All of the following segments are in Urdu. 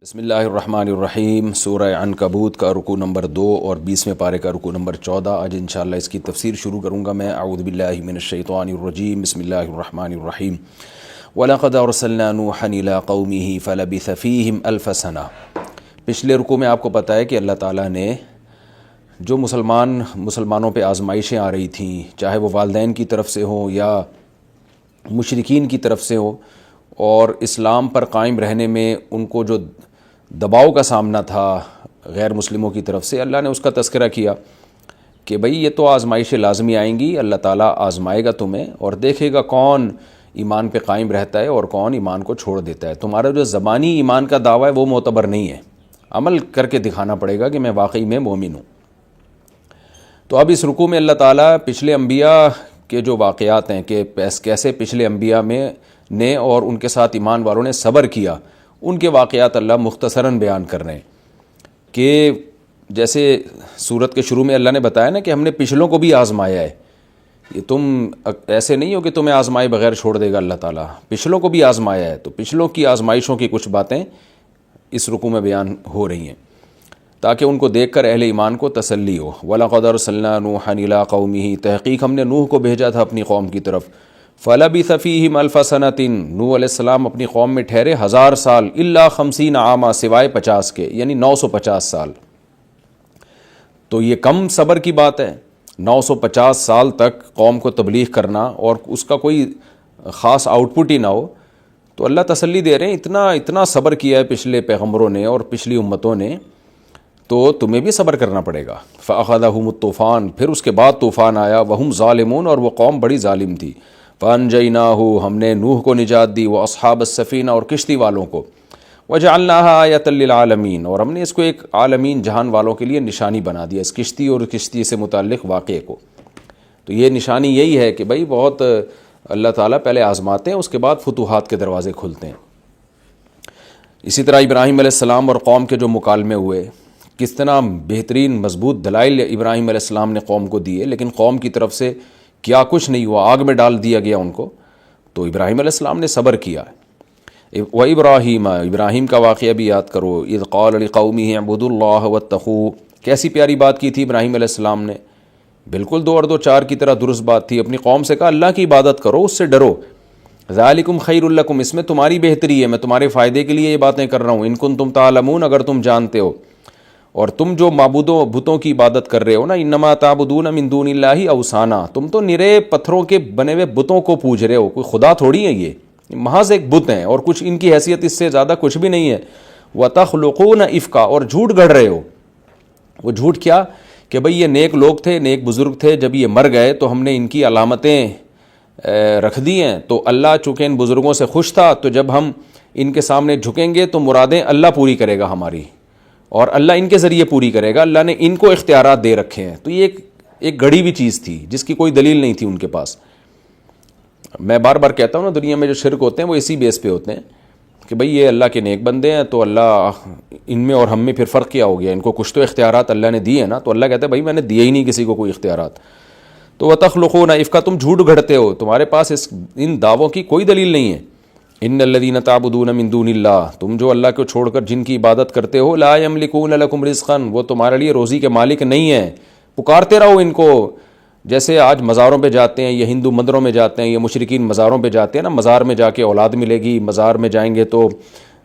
بسم اللہ الرحمن الرحیم۔ سورہ عنکبوت کا رکوع نمبر 2 اور 20ویں پارے کا رکوع نمبر 14۔ آج انشاءاللہ اس کی تفسیر شروع کروں گا میں۔ اعوذ باللہ من الشیطان الرجیم، بسم اللہ الرحمن الرحیم۔ وَلَقَدْ أَرْسَلْنَا نُوحًا إِلَىٰ قَوْمِهِ فَلَبِثَ فِيهِمْ أَلْفَ سَنَةٍ۔ پچھلے رکوع میں آپ کو پتہ ہے کہ اللہ تعالیٰ نے جو مسلمانوں پہ آزمائشیں آ رہی تھیں، چاہے وہ والدین کی طرف سے ہوں یا مشرکین کی طرف سے ہو، اور اسلام پر قائم رہنے میں ان کو جو دباؤ کا سامنا تھا غیر مسلموں کی طرف سے، اللہ نے اس کا تذکرہ کیا کہ بھئی یہ تو آزمائشیں لازمی آئیں گی، اللہ تعالیٰ آزمائے گا تمہیں اور دیکھے گا کون ایمان پہ قائم رہتا ہے اور کون ایمان کو چھوڑ دیتا ہے۔ تمہارا جو زبانی ایمان کا دعویٰ ہے وہ معتبر نہیں ہے، عمل کر کے دکھانا پڑے گا کہ میں واقعی میں مومن ہوں۔ تو اب اس رکوع میں اللہ تعالیٰ پچھلے انبیاء کے جو واقعات ہیں کہ کیسے پچھلے انبیاء نے اور ان کے ساتھ ایمان والوں نے صبر کیا، ان کے واقعات اللہ مختصراً بیان کر رہے ہیں کہ جیسے سورت کے شروع میں اللہ نے بتایا نا کہ ہم نے پچھلوں کو بھی آزمایا ہے۔ یہ تم ایسے نہیں ہو کہ تمہیں آزمائے بغیر چھوڑ دے گا اللہ تعالیٰ، پچھلوں کو بھی آزمایا ہے۔ تو پچھلوں کی آزمائشوں کی کچھ باتیں اس رکوع میں بیان ہو رہی ہیں تاکہ ان کو دیکھ کر اہل ایمان کو تسلی ہو۔ وَلَقَدْ أَرْسَلْنَا نُوحًا إِلَىٰ قَوْمِهِ، تحقیق ہم نے نوح کو بھیجا تھا اپنی قوم کی طرف۔ فَلَبِثَ فِيهِمْ أَلْفَ سَنَةٍ، نوح علیہ السلام اپنی قوم میں ٹھہرے 1000 سال، إِلَّا 50 عَامًا، سوائے 50 کے، یعنی 950 سال۔ تو یہ کم صبر کی بات ہے، 950 سال تک قوم کو تبلیغ کرنا اور اس کا کوئی خاص آؤٹ پٹ ہی نہ ہو۔ تو اللہ تسلی دے رہے ہیں اتنا صبر کیا ہے پچھلے پیغمبروں نے اور پچھلی امتوں نے، تو تمہیں بھی صبر کرنا پڑے گا۔ فَأَخَذَهُمُ الطُّوفَانُ، پھر اس کے بعد طوفان آیا، وَهُمْ ظَالِمُونَ، اور وہ قوم بڑی ظالم تھی۔ فَأَنْجَيْنَاهُ، ہم نے نوح کو نجات دی، وَأَصْحَابَ السَّفِينَةِ، اور کشتی والوں کو، وَجَعَلْنَاهَا آیَةً لِّلْعَالَمِينَ، اور ہم نے اس کو ایک عالمین جہان والوں کے لیے نشانی بنا دیا، اس کشتی اور کشتی سے متعلق واقعے کو۔ تو یہ نشانی یہی ہے کہ بھئی بہت اللہ تعالیٰ پہلے آزماتے ہیں، اس کے بعد فتوحات کے دروازے کھلتے ہیں۔ اسی طرح ابراہیم علیہ السلام اور قوم کے جو مکالمے ہوئے، کس طرح بہترین مضبوط دلائل ابراہیم علیہ السلام نے قوم کو دیے، لیکن قوم کی طرف سے کیا کچھ نہیں ہوا، آگ میں ڈال دیا گیا ان کو۔ تو ابراہیم علیہ السلام نے صبر کیا۔ وَإِبْرَاهِيمَ، ابراہیم کا واقعہ بھی یاد کرو، اِذْ قَالَ لِقَوْمِهِ اعْبُدُوا اللَّهَ وَاتَّقُوهُ، کیسی پیاری بات کی تھی ابراہیم علیہ السلام نے، بالکل 2 اور 2 4 کی طرح درست بات تھی۔ اپنی قوم سے کہا اللہ کی عبادت کرو، اس سے ڈرو۔ ذَلِكُمْ خَيْرٌ لَكُمْ، اس میں تمہاری بہتری ہے، میں تمہارے فائدے کے لیے یہ باتیں کر رہا ہوں۔ إِن كُنتُمْ تَعْلَمُونَ، اگر تم جانتے ہو۔ اور تم جو معبودوں بتوں کی عبادت کر رہے ہو نا، انما تعبدون من دون اللہ اوثانا، تم تو نرے پتھروں کے بنے ہوئے بتوں کو پوج رہے ہو، کوئی خدا تھوڑی ہے، یہ محض ایک بت ہیں اور کچھ ان کی حیثیت اس سے زیادہ کچھ بھی نہیں ہے۔ وتخلقون افکا، اور جھوٹ گڑھ رہے ہو۔ وہ جھوٹ کیا کہ بھئی یہ نیک لوگ تھے، نیک بزرگ تھے، جب یہ مر گئے تو ہم نے ان کی علامتیں رکھ دی ہیں، تو اللہ چونکہ ان بزرگوں سے خوش تھا، تو جب ہم ان کے سامنے جھکیں گے تو مرادیں اللہ پوری کرے گا ہماری، اور اللہ ان کے ذریعے پوری کرے گا۔ اللہ نے ان کو اختیارات دے رکھے ہیں۔ تو یہ ایک گڑھی ہوئی چیز تھی جس کی کوئی دلیل نہیں تھی ان کے پاس۔ میں بار بار کہتا ہوں نا، دنیا میں جو شرک ہوتے ہیں وہ اسی بیس پہ ہوتے ہیں کہ بھئی یہ اللہ کے نیک بندے ہیں، تو اللہ ان میں اور ہم میں پھر فرق کیا ہو گیا، ان کو کچھ تو اختیارات اللہ نے دیے ہیں نا، تو اللہ کہتا ہے بھئی میں نے دیے ہی نہیں کسی کو کوئی اختیارات۔ تو وتخلقون افکا، تم جھوٹ گھڑتے ہو، تمہارے پاس ان دعووں کی کوئی دلیل نہیں ہے۔ ان الذین تعبدون من دون اللہ، تم جو اللہ کو چھوڑ کر جن کی عبادت کرتے ہو، لا یملکون لکم رزقا، وہ تمہارے لیے روزی کے مالک نہیں ہیں۔ پکارتے رہو ان کو، جیسے آج مزاروں پہ جاتے ہیں، یہ ہندو مندروں میں جاتے ہیں، یہ مشرکین مزاروں پہ جاتے ہیں نا، مزار میں جا کے اولاد ملے گی، مزار میں جائیں گے تو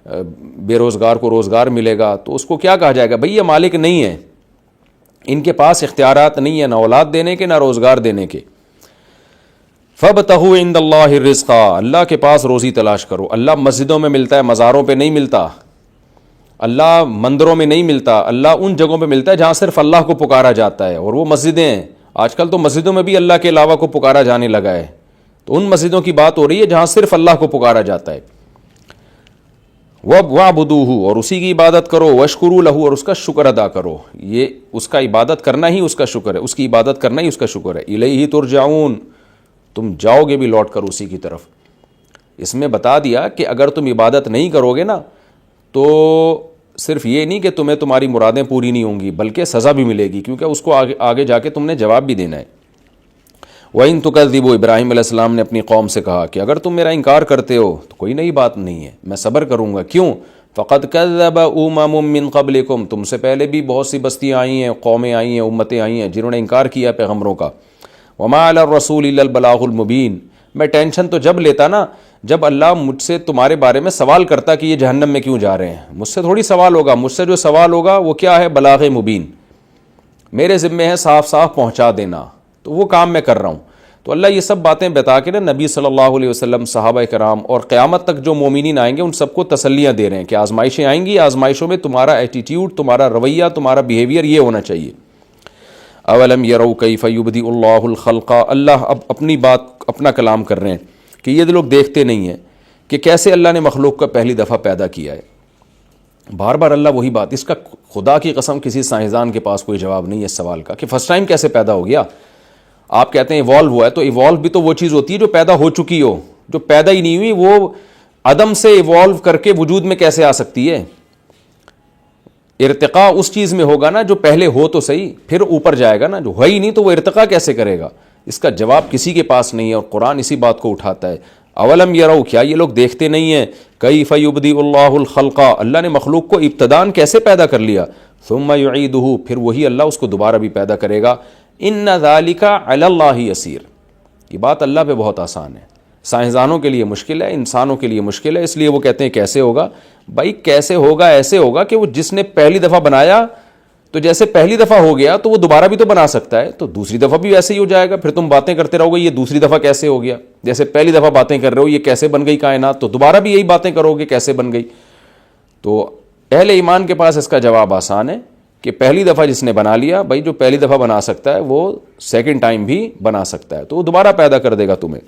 بے روزگار کو روزگار ملے گا، تو اس کو کیا کہا جائے گا؟ بھئی یہ مالک نہیں ہیں، ان کے پاس اختیارات نہیں ہیں، نہ اولاد دینے کے نہ روزگار دینے کے۔ فَابْتَغُوا عِندَ اللَّهِ الرِّزْقَ، اللہ کے پاس روزی تلاش کرو۔ اللہ مسجدوں میں ملتا ہے، مزاروں پہ نہیں ملتا، اللہ مندروں میں نہیں ملتا، اللہ ان جگہوں پہ ملتا ہے جہاں صرف اللہ کو پکارا جاتا ہے، اور وہ مسجدیں ہیں۔ آج کل تو مسجدوں میں بھی اللہ کے علاوہ کو پکارا جانے لگا ہے، تو ان مسجدوں کی بات ہو رہی ہے جہاں صرف اللہ کو پکارا جاتا ہے۔ وَاعْبُدُوهُ، اور اسی کی عبادت کرو، وَاشْكُرُوا لَهُ، اور اس کا شکر ادا کرو۔ یہ اس کا عبادت کرنا ہی اس کا شکر ہے، اس کی عبادت کرنا ہی اس کا شکر ہے۔ إِلَيْهِ تُرْجَعُونَ، تم جاؤ گے بھی لوٹ کر اسی کی طرف۔ اس میں بتا دیا کہ اگر تم عبادت نہیں کرو گے نا، تو صرف یہ نہیں کہ تمہیں تمہاری مرادیں پوری نہیں ہوں گی، بلکہ سزا بھی ملے گی، کیونکہ اس کو آگے جا کے تم نے جواب بھی دینا ہے۔ وَإِن تُكَذِّبُوا، ابراہیم علیہ السلام نے اپنی قوم سے کہا کہ اگر تم میرا انکار کرتے ہو تو کوئی نئی بات نہیں ہے، میں صبر کروں گا. کیوں؟ فَقَدْ كَذَّبَ أُمَمٌ مِّن قَبْلِكُمْ، تم سے پہلے بھی بہت سی بستیاں آئی ہیں، قومیں آئی ہیں، امتیں آئی ہیں جنہوں نے انکار کیا پیغمبروں کا. وَمَا عَلَى الرَّسُولِ إِلَّا الْبَلَاغُ الْمُبِينُ. میں ٹینشن تو جب لیتا نا جب اللہ مجھ سے تمہارے بارے میں سوال کرتا کہ یہ جہنم میں کیوں جا رہے ہیں. مجھ سے تھوڑی سوال ہوگا، مجھ سے جو سوال ہوگا وہ کیا ہے؟ بلاغ مبین. میرے ذمے ہے صاف صاف پہنچا دینا، تو وہ کام میں کر رہا ہوں. تو اللہ یہ سب باتیں بتا کے نا نبی صلی اللہ علیہ وسلم، صحابہ کرام اور قیامت تک جو مومنین آئیں گے ان سب کو تسلیاں دے رہے ہیں کہ آزمائشیں آئیں گی، آزمائشوں میں تمہارا ایٹیٹیوڈ، تمہارا رویہ، تمہارا بیہیویئر یہ ہونا چاہیے. اولم یروا کیف یبدئ اللہ الخلق. اللہ اب اپنی بات، اپنا کلام کر رہے ہیں کہ یہ لوگ دیکھتے نہیں ہیں کہ کیسے اللہ نے مخلوق کا پہلی دفعہ پیدا کیا ہے. بار بار اللہ وہی بات. اس کا خدا کی قسم کسی سائنسدان کے پاس کوئی جواب نہیں ہے اس سوال کا کہ فرسٹ ٹائم کیسے پیدا ہو گیا. آپ کہتے ہیں ایوالو ہوا ہے، تو ایوالو بھی تو وہ چیز ہوتی ہے جو پیدا ہو چکی ہو. جو پیدا ہی نہیں ہوئی وہ عدم سے ایوالو کر کے وجود میں کیسے آ سکتی ہے؟ ارتقاء اس چیز میں ہوگا نا جو پہلے ہو تو صحیح، پھر اوپر جائے گا نا. جو ہے ہی نہیں تو وہ ارتقاء کیسے کرے گا؟ اس کا جواب کسی کے پاس نہیں ہے، اور قرآن اسی بات کو اٹھاتا ہے. اولم یروا، کیا یہ لوگ دیکھتے نہیں ہیں؟ کیف یبدئ اللہ الخلق، اللہ نے مخلوق کو ابتداً کیسے پیدا کر لیا. ثم یعیدہ، پھر وہی اللہ اس کو دوبارہ بھی پیدا کرے گا. ان ذالک علی اللہ یسیر، یہ بات اللہ پہ بہت آسان ہے. سائنسدانوں کے لیے مشکل ہے، انسانوں کے لیے مشکل ہے. اس لیے وہ کہتے ہیں کیسے ہوگا. بھائی کیسے ہوگا؟ ایسے ہوگا کہ وہ جس نے پہلی دفعہ بنایا تو جیسے پہلی دفعہ ہو گیا تو وہ دوبارہ بھی تو بنا سکتا ہے، تو دوسری دفعہ بھی ویسے ہی ہو جائے گا. پھر تم باتیں کرتے رہو گے یہ دوسری دفعہ کیسے ہو گیا، جیسے پہلی دفعہ باتیں کر رہے ہو یہ کیسے بن گئی کائنات، تو دوبارہ بھی یہی باتیں کرو گے کیسے بن گئی. تو اہل ایمان کے پاس اس کا جواب آسان ہے کہ پہلی دفعہ جس نے بنا لیا، بھائی جو پہلی دفعہ بنا سکتا ہے وہ سیکنڈ ٹائم بھی بنا سکتا ہے، تو وہ دوبارہ پیدا کر دے گا تمہیں.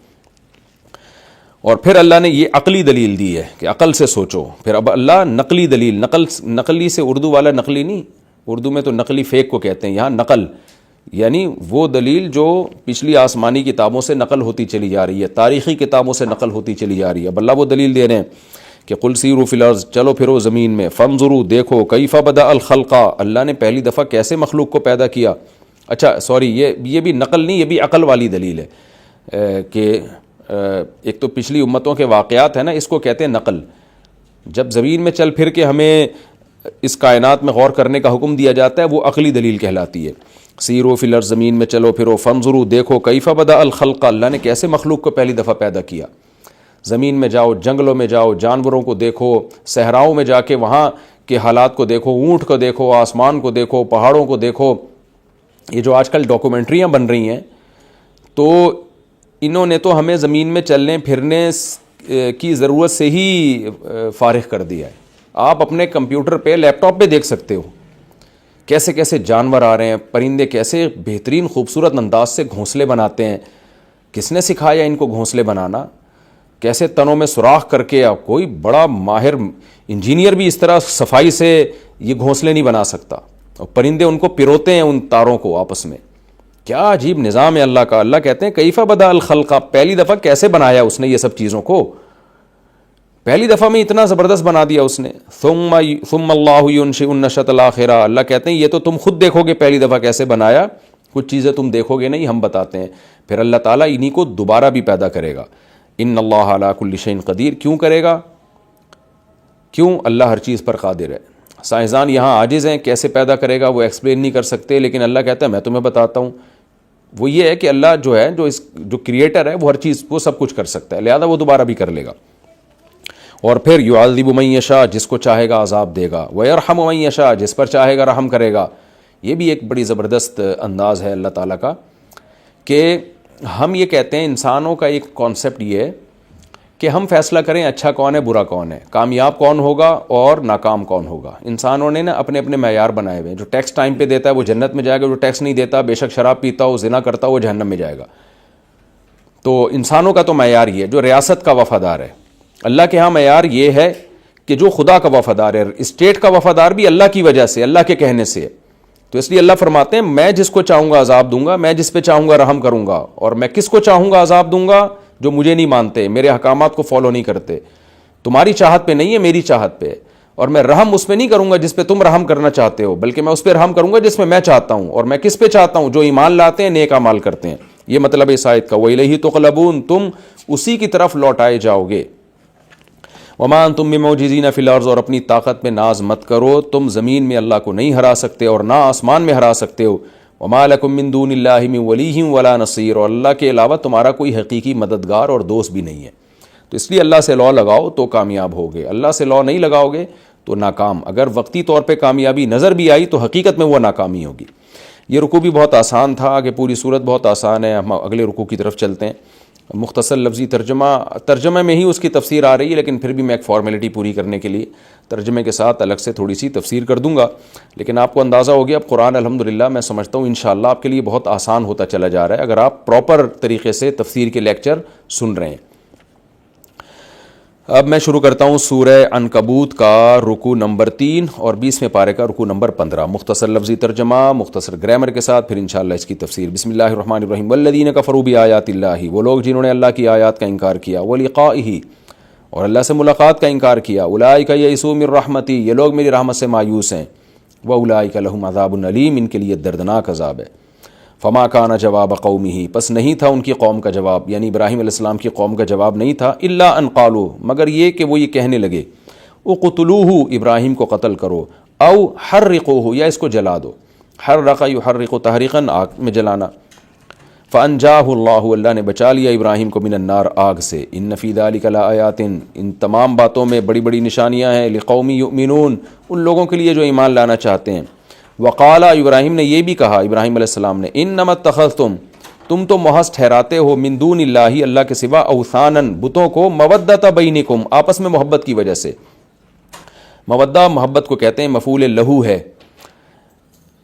اور پھر اللہ نے یہ عقلی دلیل دی ہے کہ عقل سے سوچو. پھر اب اللہ نقلی دلیل، نقلی سے اردو والا نقلی نہیں، اردو میں تو نقلی فیک کو کہتے ہیں، یہاں نقل یعنی وہ دلیل جو پچھلی آسمانی کتابوں سے نقل ہوتی چلی جا رہی ہے، تاریخی کتابوں سے نقل ہوتی چلی جا رہی ہے. اب اللہ وہ دلیل دے رہے ہیں کہ قل سیروا فی الارض، چلو پھرو زمین میں، فانظروا، دیکھو، کیف بدأ الخلق، اللہ نے پہلی دفعہ کیسے مخلوق کو پیدا کیا. اچھا سوری، یہ بھی نقل نہیں، یہ بھی عقل والی دلیل ہے کہ ایک تو پچھلی امتوں کے واقعات ہیں نا، اس کو کہتے ہیں نقل. جب زمین میں چل پھر کے ہمیں اس کائنات میں غور کرنے کا حکم دیا جاتا ہے وہ عقلی دلیل کہلاتی ہے. سیروا فی الارض، زمین میں چلو پھرو، فانظروا، دیکھو، کیف بدأ الخلق، اللہ نے کیسے مخلوق کو پہلی دفعہ پیدا کیا. زمین میں جاؤ، جنگلوں میں جاؤ، جانوروں کو دیکھو، صحراؤں میں جا کے وہاں کے حالات کو دیکھو، اونٹ کو دیکھو، آسمان کو دیکھو، پہاڑوں کو دیکھو. یہ جو آج کل ڈاکومنٹریاں بن رہی ہیں تو انہوں نے تو ہمیں زمین میں چلنے پھرنے کی ضرورت سے ہی فارغ کر دیا ہے. آپ اپنے کمپیوٹر پہ، لیپ ٹاپ پہ دیکھ سکتے ہو کیسے کیسے جانور آ رہے ہیں، پرندے کیسے بہترین خوبصورت انداز سے گھونسلے بناتے ہیں. کس نے سکھایا ان کو گھونسلے بنانا؟ کیسے تنوں میں سوراخ کر کے، کوئی بڑا ماہر انجینئر بھی اس طرح صفائی سے یہ گھونسلے نہیں بنا سکتا. اور پرندے ان کو پروتے ہیں ان تاروں کو آپس میں. کیا عجیب نظام ہے اللہ کا. اللہ کہتے ہیں کیف بدأ الخلق، پہلی دفعہ کیسے بنایا اس نے یہ سب چیزوں کو. پہلی دفعہ میں اتنا زبردست بنا دیا اس نے. ثم اللہ ینشئ النشأۃ الآخرہ، اللہ کہتے ہیں یہ تو تم خود دیکھو گے پہلی دفعہ کیسے بنایا، کچھ چیزیں تم دیکھو گے نہیں، ہم بتاتے ہیں. پھر اللہ تعالیٰ انہی کو دوبارہ بھی پیدا کرے گا. ان اللہ علی کل شیء قدیر، کیوں کرے گا؟ کیوں؟ اللہ ہر چیز پر قادر ہے. سائنسدان یہاں عاجز ہیں، کیسے پیدا کرے گا وہ ایکسپلین نہیں کر سکتے، لیکن اللہ کہتا ہے میں تمہیں بتاتا ہوں. وہ یہ ہے کہ اللہ جو ہے جو کریٹر ہے وہ ہر چیز، وہ سب کچھ کر سکتا ہے، لہذا وہ دوبارہ بھی کر لے گا. اور پھر یعذب من یشاء، جس کو چاہے گا عذاب دے گا، ویرحم من یشاء، جس پر چاہے گا رحم کرے گا. یہ بھی ایک بڑی زبردست انداز ہے اللہ تعالیٰ کا کہ ہم یہ کہتے ہیں، انسانوں کا ایک کانسیپٹ یہ ہے کہ ہم فیصلہ کریں اچھا کون ہے برا کون ہے، کامیاب کون ہوگا اور ناکام کون ہوگا. انسانوں نے نا اپنے اپنے معیار بنائے ہوئے ہیں. جو ٹیکس ٹائم پہ دیتا ہے وہ جنت میں جائے گا، جو ٹیکس نہیں دیتا بے شک شراب پیتا ہو، زنا کرتا ہو، وہ جہنم میں جائے گا. تو انسانوں کا تو معیار یہ ہے جو ریاست کا وفادار ہے. اللہ کے ہاں معیار یہ ہے کہ جو خدا کا وفادار ہے. اسٹیٹ کا وفادار بھی اللہ کی وجہ سے، اللہ کے کہنے سے. تو اس لیے اللہ فرماتے ہیں میں جس کو چاہوں گا عذاب دوں گا، میں جس پہ چاہوں گا رحم کروں گا. اور میں کس کو چاہوں گا عذاب دوں گا؟ جو مجھے نہیں مانتے، میرے احکامات کو فالو نہیں کرتے. تمہاری چاہت پہ نہیں ہے، میری چاہت پہ. اور میں رحم اس پہ نہیں کروں گا جس پہ تم رحم کرنا چاہتے ہو، بلکہ میں اس پہ رحم کروں گا جس میں میں چاہتا ہوں. اور میں کس پہ چاہتا ہوں؟ جو ایمان لاتے ہیں، نیک اعمال کرتے ہیں. یہ مطلب اس آیت کا، وَإِلَيْهِ تُقْلَبُونَ، تم اسی کی طرف لوٹائے جاؤ گے۔ وَمَا أَنْتُمْ بِمُعْجِزِينَ فِي الْأَرْضِ، اور اپنی طاقت میں ناز مت کرو، تم زمین میں اللہ کو نہیں ہرا سکتے اور نہ آسمان میں ہرا سکتے ہو۔ وَمَا لَكُم مِّن دُونِ اللَّهِ مِن وَلِيٍّ وَلَا نَصِيرٍ، اور اللہ کے علاوہ تمہارا کوئی حقیقی مددگار اور دوست بھی نہیں ہے۔ تو اس لیے اللہ سے لو لگاؤ تو کامیاب ہوگے، اللہ سے لو نہیں لگاؤ گے تو ناکام۔ اگر وقتی طور پہ کامیابی نظر بھی آئی تو حقیقت میں وہ ناکامی ہوگی۔ یہ رکوع بھی بہت آسان تھا، آگے پوری صورت بہت آسان ہے۔ ہم اگلے رکوع کی طرف چلتے ہیں۔ مختصر لفظی ترجمہ میں ہی اس کی تفسیر آ رہی ہے، لیکن پھر بھی میں ایک فارمیلٹی پوری کرنے کے لیے ترجمے کے ساتھ الگ سے تھوڑی سی تفسیر کر دوں گا، لیکن آپ کو اندازہ ہو گیا اب قرآن الحمدللہ میں سمجھتا ہوں انشاءاللہ آپ کے لیے بہت آسان ہوتا چلا جا رہا ہے اگر آپ پراپر طریقے سے تفسیر کے لیکچر سن رہے ہیں۔ اب میں شروع کرتا ہوں سورہ عنکبوت کا رکوع نمبر 3 اور 20ویں پارے کا رکوع نمبر 15۔ مختصر لفظی ترجمہ مختصر گرامر کے ساتھ، پھر انشاءاللہ اس کی تفسیر۔ بسم اللہ الرحمن الرحیم۔ والذین کفروا بآیات اللہ، وہ لوگ جنہوں نے اللہ کی آیات کا انکار کیا، ولقائہ، اور اللہ سے ملاقات کا انکار کیا، اولئک یئسوا من رحمتی، یہ لوگ میری رحمت سے مایوس ہیں، واولئک لہم عذاب علیم، ان کے لیے دردناک عذاب ہے۔ فما کان جواب قومہ، پس نہیں تھا ان کی قوم کا جواب، یعنی ابراہیم علیہ السلام کی قوم کا جواب نہیں تھا، الا ان قالوا، مگر یہ کہ وہ یہ کہنے لگے، اقتلوہ، ابراہیم کو قتل کرو، او حرقوہ، یا اس کو جلا دو، حرق یحرق تحریقا، آگ میں جلانا۔ فانجاہ اللہ، اللہ نے بچا لیا ابراہیم کو من النار، آگ سے۔ ان فی ذلک لآیات، ان تمام باتوں میں بڑی بڑی نشانیاں ہیں، لقوم یؤمنون، ان لوگوں کے لیے جو ایمان لانا چاہتے ہیں۔ وقالا، ابراہیم نے یہ بھی کہا، ابراہیم علیہ السلام نے، انما اتخذتم، تم تو محض ٹھہراتے ہو، من دون اللہ، اللہ کے سوا، اوثانا، بتوں کو، مودۃ بینکم، آپس میں محبت کی وجہ سے۔ مودہ محبت کو کہتے ہیں، مفعول لہو ہے،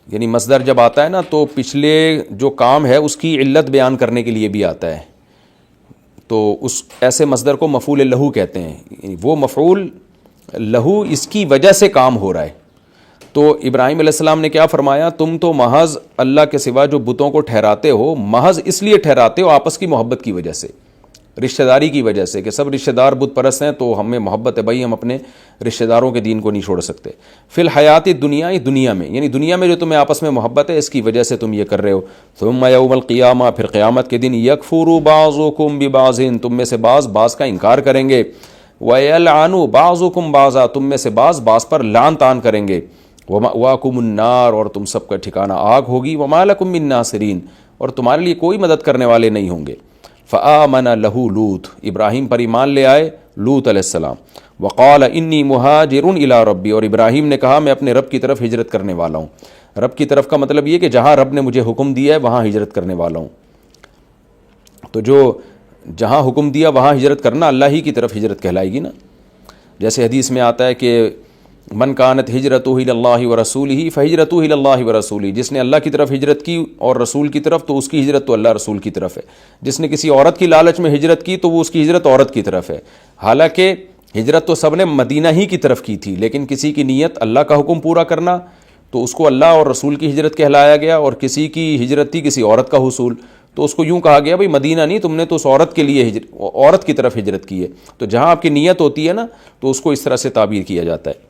یعنی مصدر جب آتا ہے نا تو پچھلے جو کام ہے اس کی علت بیان کرنے کے لیے بھی آتا ہے، تو اس ایسے مصدر کو مفعول لہو کہتے ہیں، یعنی وہ مفعول لہو اس کی وجہ سے کام ہو رہا ہے۔ تو ابراہیم علیہ السلام نے کیا فرمایا، تم تو محض اللہ کے سوا جو بتوں کو ٹھہراتے ہو، محض اس لیے ٹھہراتے ہو آپس کی محبت کی وجہ سے، رشتہ داری کی وجہ سے، کہ سب رشتہ دار بت پرست ہیں تو ہمیں محبت ہے بھائی، ہم اپنے رشتہ داروں کے دین کو نہیں چھوڑ سکتے۔ فی الحیات دنیا، دنیا میں، یعنی دنیا میں جو تمہیں آپس میں محبت ہے اس کی وجہ سے تم یہ کر رہے ہو۔ ثم یوم القیامہ، پھر قیامت کے دن، یکفر بعضکم ببعض، تم میں سے بعض کا انکار کریں گے، ویلعن بعضکم بعضا، تم میں سے بعض پر لعن طعن کریں گے، ومأواکم النار، اور تم سب کا ٹھکانہ آگ ہوگی، وما لکم من ناصرین، اور تمہارے لیے کوئی مدد کرنے والے نہیں ہوں گے۔ فآمن لہ لوط، ابراہیم پر ایمان لے آئے لوط علیہ السلام۔ وقال انی مہاجر الی ربی، اور ابراہیم نے کہا میں اپنے رب کی طرف ہجرت کرنے والا ہوں۔ رب کی طرف کا مطلب یہ کہ جہاں رب نے مجھے حکم دیا ہے وہاں ہجرت کرنے والا ہوں۔ تو جو جہاں حکم دیا وہاں ہجرت کرنا اللہ ہی کی طرف ہجرت کہلائے گی نا، جیسے حدیث میں آتا ہے کہ من کانت ہجرتہ الی اللہ ورسولہ فہجرتہ الی اللہ ورسولہ، جس نے اللہ کی طرف ہجرت کی اور رسول کی طرف تو اس کی ہجرت تو اللہ رسول کی طرف ہے۔ جس نے کسی عورت کی لالچ میں ہجرت کی تو وہ اس کی ہجرت عورت کی طرف ہے۔ حالانکہ ہجرت تو سب نے مدینہ ہی کی طرف کی تھی، لیکن کسی کی نیت اللہ کا حکم پورا کرنا تو اس کو اللہ اور رسول کی ہجرت کہلایا گیا، اور کسی کی ہجرت تھی کسی عورت کا حصول تو اس کو یوں کہا گیا بھائی مدینہ نہیں، تم نے تو اس عورت کے لیے عورت کی طرف ہجرت کی ہے۔ تو جہاں آپ کی نیت ہوتی ہے نا تو اس کو اس طرح سے تعبیر کیا جاتا ہے۔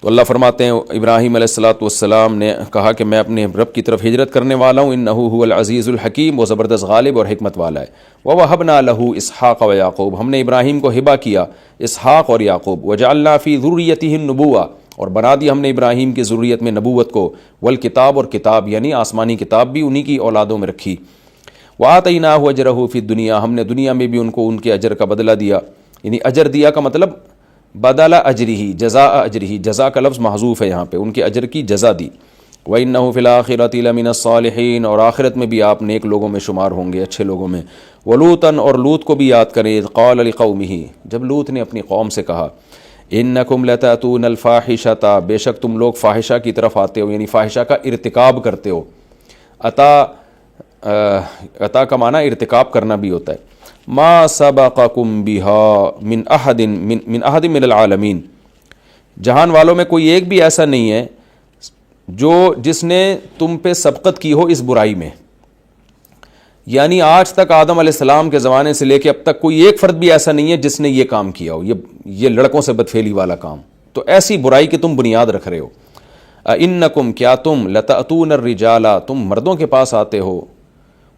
تو اللہ فرماتے ہیں ابراہیم علیہ السلام نے کہا کہ میں اپنے رب کی طرف ہجرت کرنے والا ہوں، انہ هو العزیز الحکیم، وہ زبردست غالب اور حکمت والا ہے۔ ووهبنا له اسحاق ویعقوب، ہم نے ابراہیم کو ہبہ کیا اسحاق اور یعقوب، وجعلنا فی ذریته النبوہ، اور بنا دی ہم نے ابراہیم کی ذریت میں نبوت کو، والکتاب، اور کتاب یعنی آسمانی کتاب بھی انہی کی اولادوں میں رکھی۔ وآتیناہ اجرہ فی الدنیا، ہم نے دنیا میں بھی ان کو ان کے اجر کا بدلہ دیا، یعنی اجر دیا کا مطلب بدل اجرہ، جزاء اجرہ، جزا کا لفظ محذوف ہے یہاں پہ، ان کے اجر کی جزا دی۔ وَإِنَّهُ فِي الْآخِرَةِ لَمِنَ الصَّالِحِينَ، اور آخرت میں بھی آپ نیک لوگوں میں شمار ہوں گے، اچھے لوگوں میں۔ وَلُوطًا، اور لوط کو بھی یاد کریں، اذ قال لقومه، جب لوط نے اپنی قوم سے کہا، انکم لتأتون الفاحشۃ، بے شک تم لوگ فاحشہ کی طرف آتے ہو، یعنی فاحشہ کا ارتکاب کرتے ہو۔ عطا کا معنی ارتکاب کرنا بھی ہوتا ہے۔ ما سبقکم بها من احد من العالمین، جہان والوں میں کوئی ایک بھی ایسا نہیں ہے جس نے تم پہ سبقت کی ہو اس برائی میں، یعنی آج تک آدم علیہ السلام کے زمانے سے لے کے اب تک کوئی ایک فرد بھی ایسا نہیں ہے جس نے یہ کام کیا ہو، یہ لڑکوں سے بدفعلی والا کام، تو ایسی برائی کی تم بنیاد رکھ رہے ہو۔ انکم، کیا تم، لتأتون الرجال، تم مردوں کے پاس آتے ہو،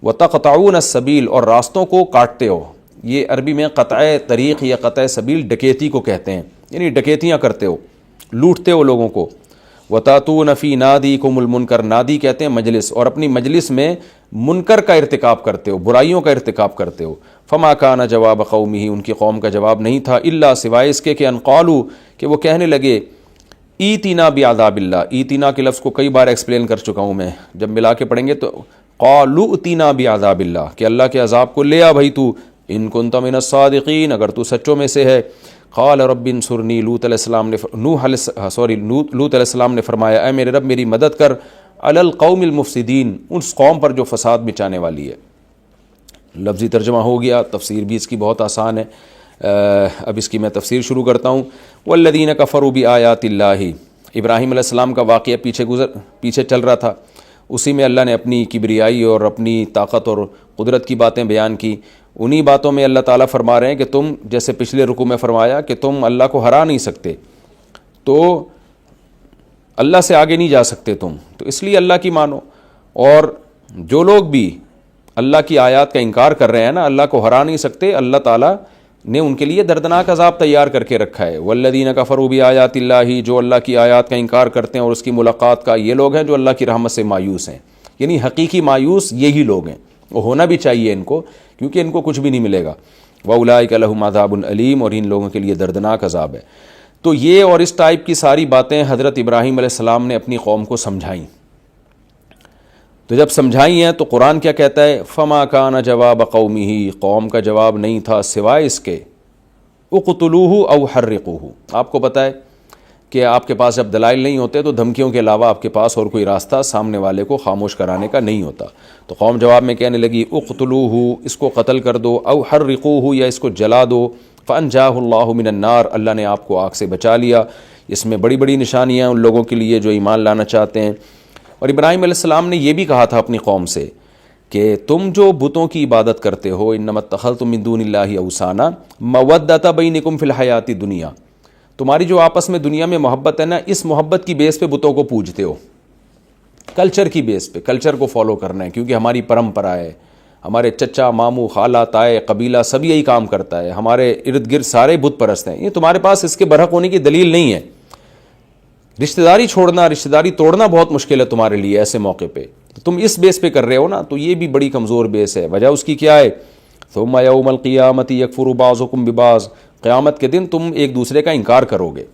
وتقطعون السبیل، اور راستوں کو کاٹتے ہو. یہ عربی میں قطع طریق یا قطع سبیل ڈکیتی کو کہتے ہیں، یعنی ڈکیتیاں کرتے ہو، لوٹتے ہو لوگوں کو. وتاتون فی نادیکم المنکر، نادی کہتے ہیں مجلس، اور اپنی مجلس میں منکر کا ارتکاب کرتے ہو، برائیوں کا ارتکاب کرتے ہو. فما کان جواب قومہ، ان کی قوم کا جواب نہیں تھا، الا سوائے اس کے کہ ان قالوا، کہ وہ کہنے لگے ایتنا بعذاب اللہ. ایتنا کے لفظ کو کئی بار ایکسپلین کر چکا ہوں میں، جب ملا کے پڑھیں گے تو قالوا اتنا بعذاب اللہ، کہ اللہ کے عذاب کو لے آ بھائی تو، ان کنت من الصادقین، اگر تو سچوں میں سے ہے. قال رب انصرنی، لوط علیہ السلام نے فرمایا اے میرے رب میری مدد کر، علی القوم المفسدین، اس قوم پر جو فساد مچانے والی ہے. لفظی ترجمہ ہو گیا، تفسیر بھی اس کی بہت آسان ہے. اب اس کی میں تفسیر شروع کرتا ہوں. والذین کفروا بآیات اللہ، ابراہیم علیہ السلام کا واقعہ پیچھے چل رہا تھا، اسی میں اللہ نے اپنی کبریائی اور اپنی طاقت اور قدرت کی باتیں بیان کی. انہی باتوں میں اللہ تعالیٰ فرما رہے ہیں کہ تم، جیسے پچھلے رکوع میں فرمایا کہ تم اللہ کو ہرا نہیں سکتے، تو اللہ سے آگے نہیں جا سکتے تم، تو اس لیے اللہ کی مانو. اور جو لوگ بھی اللہ کی آیات کا انکار کر رہے ہیں نا، اللہ کو ہرا نہیں سکتے، اللہ تعالیٰ نے ان کے لیے دردناک عذاب تیار کر کے رکھا ہے. والذین کفروا بآیات اللہ، جو اللہ کی آیات کا انکار کرتے ہیں اور اس کی ملاقات کا، یہ لوگ ہیں جو اللہ کی رحمت سے مایوس ہیں. یعنی حقیقی مایوس یہی لوگ ہیں، وہ ہونا بھی چاہیے ان کو، کیونکہ ان کو کچھ بھی نہیں ملے گا. وَأُولَٰئِكَ لَهُمْ عَذَابٌ أَلِيمٌ، اور ان لوگوں کے لیے دردناک عذاب ہے. تو یہ اور اس ٹائپ کی ساری باتیں حضرت ابراہیم علیہ السلام نے اپنی قوم کو سمجھائیں. تو جب سمجھائی ہیں تو قرآن کیا کہتا ہے؟ فما کان جواب قومہ، قوم کا جواب نہیں تھا سوائے اس کے اقتلوہ او حرقوہ. آپ کو پتہ ہے کہ آپ کے پاس جب دلائل نہیں ہوتے تو دھمکیوں کے علاوہ آپ کے پاس اور کوئی راستہ سامنے والے کو خاموش کرانے کا نہیں ہوتا. تو قوم جواب میں کہنے لگی اقتلوہ، اس کو قتل کر دو، او حرقوہ، یا اس کو جلا دو. فانجاہ اللہ من النار، اللہ نے آپ کو آگ سے بچا لیا. اس میں بڑی بڑی نشانیاں ان لوگوں کے لیے جو ایمان لانا چاہتے ہیں. اور ابراہیم علیہ السلام نے یہ بھی کہا تھا اپنی قوم سے کہ تم جو بتوں کی عبادت کرتے ہو، انما اتخذتم من دون اللہ اوثانا مودۃ بینکم فی الحیات الدنیا، تمہاری جو آپس میں دنیا میں محبت ہے نا، اس محبت کی بیس پہ بتوں کو پوجتے ہو، کلچر کی بیس پہ، کلچر کو فالو کرنا ہے، کیونکہ ہماری پرمپرا ہے، ہمارے چچا ماموں خالہ تائے قبیلہ سب یہی کام کرتا ہے، ہمارے ارد گرد سارے بت پرست ہیں. یہ تمہارے پاس اس کے برحق ہونے کی دلیل نہیں ہے. رشتہ داری چھوڑنا، رشتہ داری توڑنا بہت مشکل ہے تمہارے لیے ایسے موقع پہ، تو تم اس بیس پہ کر رہے ہو نا، تو یہ بھی بڑی کمزور بیس ہے. وجہ اس کی کیا ہے؟ ثم یوم القیامۃ یکفر بعضکم ببعض، قیامت کے دن تم ایک دوسرے کا انکار کرو گے.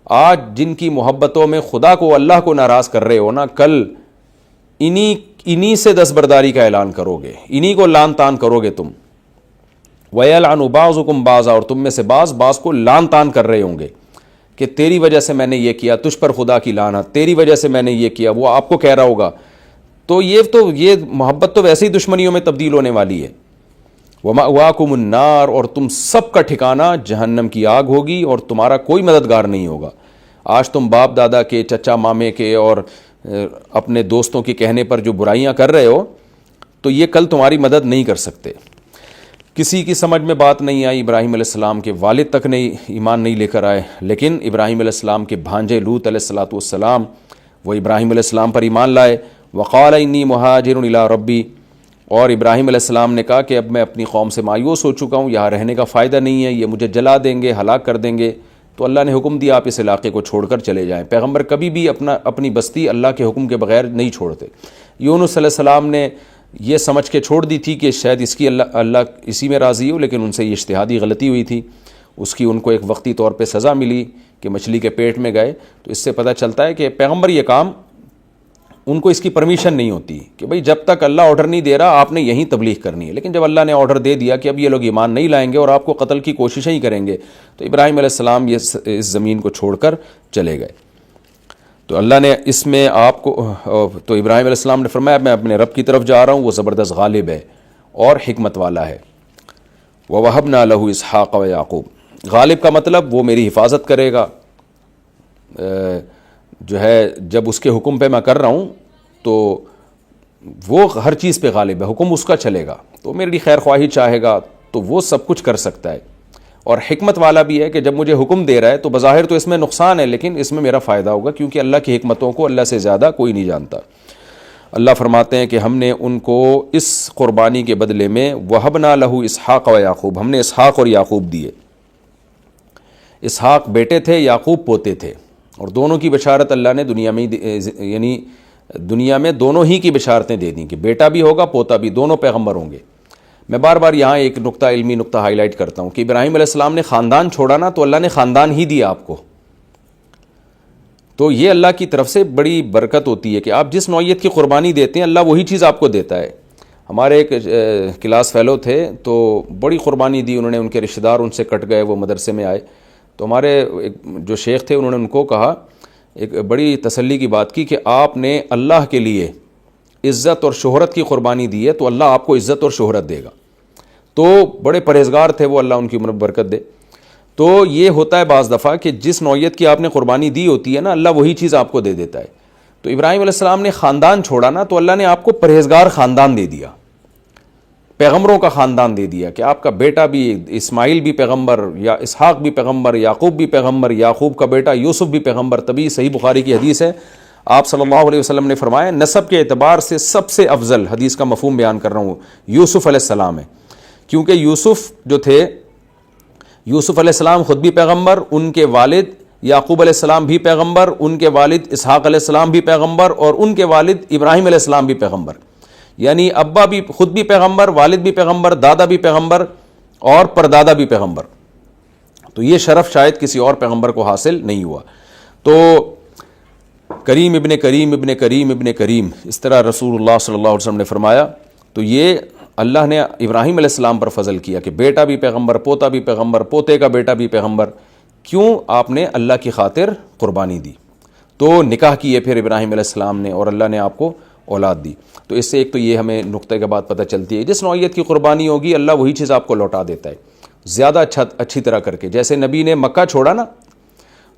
آج جن کی محبتوں میں خدا کو، اللہ کو ناراض کر رہے ہو نا، کل انہی سے دستبرداری کا اعلان کرو گے، انہی کو لان تان کرو گے تم. وَيَلْعَنُ بَعْضُكُمْ بَعْضًا، اور تم میں سے بعض کو لان تان کر رہے ہوں گے کہ تیری وجہ سے میں نے یہ کیا، تجھ پر خدا کی لعنت، تیری وجہ سے میں نے یہ کیا. وہ آپ کو کہہ رہا ہوگا. تو یہ محبت تو ویسے ہی دشمنیوں میں تبدیل ہونے والی ہے. وَمَأْوَاكُمُ النَّارُ، اور تم سب کا ٹھکانہ جہنم کی آگ ہوگی، اور تمہارا کوئی مددگار نہیں ہوگا. آج تم باپ دادا کے، چچا مامے کے اور اپنے دوستوں کے کہنے پر جو برائیاں کر رہے ہو، تو یہ کل تمہاری مدد نہیں کر سکتے. کسی کی سمجھ میں بات نہیں آئی، ابراہیم علیہ السلام کے والد تک نہیں ایمان نہیں لے کر آئے، لیکن ابراہیم علیہ السلام کے بھانجے لوط علیہ السلام وہ ابراہیم علیہ السلام پر ایمان لائے. وقال انی مہاجر الی ربی، اور ابراہیم علیہ السلام نے کہا کہ اب میں اپنی قوم سے مایوس ہو چکا ہوں، یہاں رہنے کا فائدہ نہیں ہے، یہ مجھے جلا دیں گے، ہلاک کر دیں گے. تو اللہ نے حکم دیا آپ اس علاقے کو چھوڑ کر چلے جائیں. پیغمبر کبھی بھی اپنی بستی اللہ کے حکم کے بغیر نہیں چھوڑتے. یونس علیہ السلام نے یہ سمجھ کے چھوڑ دی تھی کہ شاید اس کی اللہ اسی میں راضی ہو، لیکن ان سے یہ اجتہادی غلطی ہوئی تھی. اس کی ان کو ایک وقتی طور پہ سزا ملی کہ مچھلی کے پیٹ میں گئے. تو اس سے پتہ چلتا ہے کہ پیغمبر یہ کام، ان کو اس کی پرمیشن نہیں ہوتی کہ بھئی جب تک اللہ آرڈر نہیں دے رہا آپ نے یہیں تبلیغ کرنی ہے. لیکن جب اللہ نے آرڈر دے دیا کہ اب یہ لوگ ایمان نہیں لائیں گے اور آپ کو قتل کی کوششیں ہی کریں گے، تو ابراہیم علیہ السلام اس زمین کو چھوڑ کر چلے گئے. تو اللہ نے اس میں آپ کو، تو ابراہیم علیہ السلام نے فرمایا میں اپنے رب کی طرف جا رہا ہوں، وہ زبردست غالب ہے اور حکمت والا ہے. وَوَهَبْنَا لَهُ إِسْحَاقَ وَيَعْقُوبَ، غالب کا مطلب وہ میری حفاظت کرے گا. جو ہے جب اس کے حکم پہ میں کر رہا ہوں تو وہ ہر چیز پہ غالب ہے، حکم اس کا چلے گا، تو میری خیر خواہی چاہے گا تو وہ سب کچھ کر سکتا ہے. اور حکمت والا بھی ہے کہ جب مجھے حکم دے رہا ہے تو بظاہر تو اس میں نقصان ہے، لیکن اس میں میرا فائدہ ہوگا، کیونکہ اللہ کی حکمتوں کو اللہ سے زیادہ کوئی نہیں جانتا. اللہ فرماتے ہیں کہ ہم نے ان کو اس قربانی کے بدلے میں وَهَبْنَا لَهُ اسحاق و یعقوب، ہم نے اسحاق اور یعقوب دیے۔ اسحاق بیٹے تھے، یعقوب پوتے تھے، اور دونوں کی بشارت اللہ نے دنیا میں یعنی دنیا میں دونوں ہی کی بشارتیں دے دیں کہ بیٹا بھی ہوگا، پوتا بھی، دونوں پیغمبر ہوں گے۔ میں بار بار یہاں ایک نقطہ، علمی نقطہ ہائی لائٹ کرتا ہوں کہ ابراہیم علیہ السلام نے خاندان چھوڑا نا، تو اللہ نے خاندان ہی دیا آپ کو۔ تو یہ اللہ کی طرف سے بڑی برکت ہوتی ہے کہ آپ جس نوعیت کی قربانی دیتے ہیں اللہ وہی چیز آپ کو دیتا ہے۔ ہمارے ایک کلاس فیلو تھے، تو بڑی قربانی دی انہوں نے، ان کے رشتہ دار ان سے کٹ گئے، وہ مدرسے میں آئے، تو ہمارے جو شیخ تھے انہوں نے ان کو کہا، ایک بڑی تسلی کی بات کی کہ آپ نے اللہ کے لیے عزت اور شہرت کی قربانی دی ہے تو اللہ آپ کو عزت اور شہرت دے گا۔ تو بڑے پرہیزگار تھے وہ، اللہ ان کی عمر میں برکت دے۔ تو یہ ہوتا ہے بعض دفعہ کہ جس نوعیت کی آپ نے قربانی دی ہوتی ہے نا، اللہ وہی چیز آپ کو دے دیتا ہے۔ تو ابراہیم علیہ السلام نے خاندان چھوڑا نا، تو اللہ نے آپ کو پرہیزگار خاندان دے دیا، پیغمبروں کا خاندان دے دیا کہ آپ کا بیٹا بھی اسماعیل بھی پیغمبر، یا اسحاق بھی پیغمبر، یعقوب بھی پیغمبر، یعقوب کا بیٹا یوسف بھی پیغمبر۔ تبھی صحیح بخاری کی حدیث ہے، آپ صلی اللہ علیہ وسلم نے فرمایا نسب کے اعتبار سے سب سے افضل، حدیث کا مفہوم بیان کر رہا ہوں، یوسف علیہ السلام ہے، کیونکہ یوسف جو تھے، یوسف علیہ السلام خود بھی پیغمبر، ان کے والد یعقوب علیہ السلام بھی پیغمبر، ان کے والد اسحاق علیہ السلام بھی پیغمبر، اور ان کے والد ابراہیم علیہ السلام بھی پیغمبر، یعنی ابا بھی خود بھی پیغمبر، والد بھی پیغمبر، دادا بھی پیغمبر، اور پردادا بھی پیغمبر۔ تو یہ شرف شاید کسی اور پیغمبر کو حاصل نہیں ہوا۔ تو کریم ابن کریم ابن کریم ابن کریم، اس طرح رسول اللہ صلی اللہ علیہ وسلم نے فرمایا۔ تو یہ اللہ نے ابراہیم علیہ السلام پر فضل کیا کہ بیٹا بھی پیغمبر، پوتا بھی پیغمبر، پوتے کا بیٹا بھی پیغمبر۔ کیوں؟ آپ نے اللہ کی خاطر قربانی دی۔ تو نکاح کیے پھر ابراہیم علیہ السلام نے، اور اللہ نے آپ کو اولاد دی۔ تو اس سے ایک تو یہ ہمیں نقطے کے بعد پتہ چلتی ہے، جس نوعیت کی قربانی ہوگی اللہ وہی چیز آپ کو لوٹا دیتا ہے، زیادہ اچھی طرح کر کے۔ جیسے نبی نے مکہ چھوڑا نا،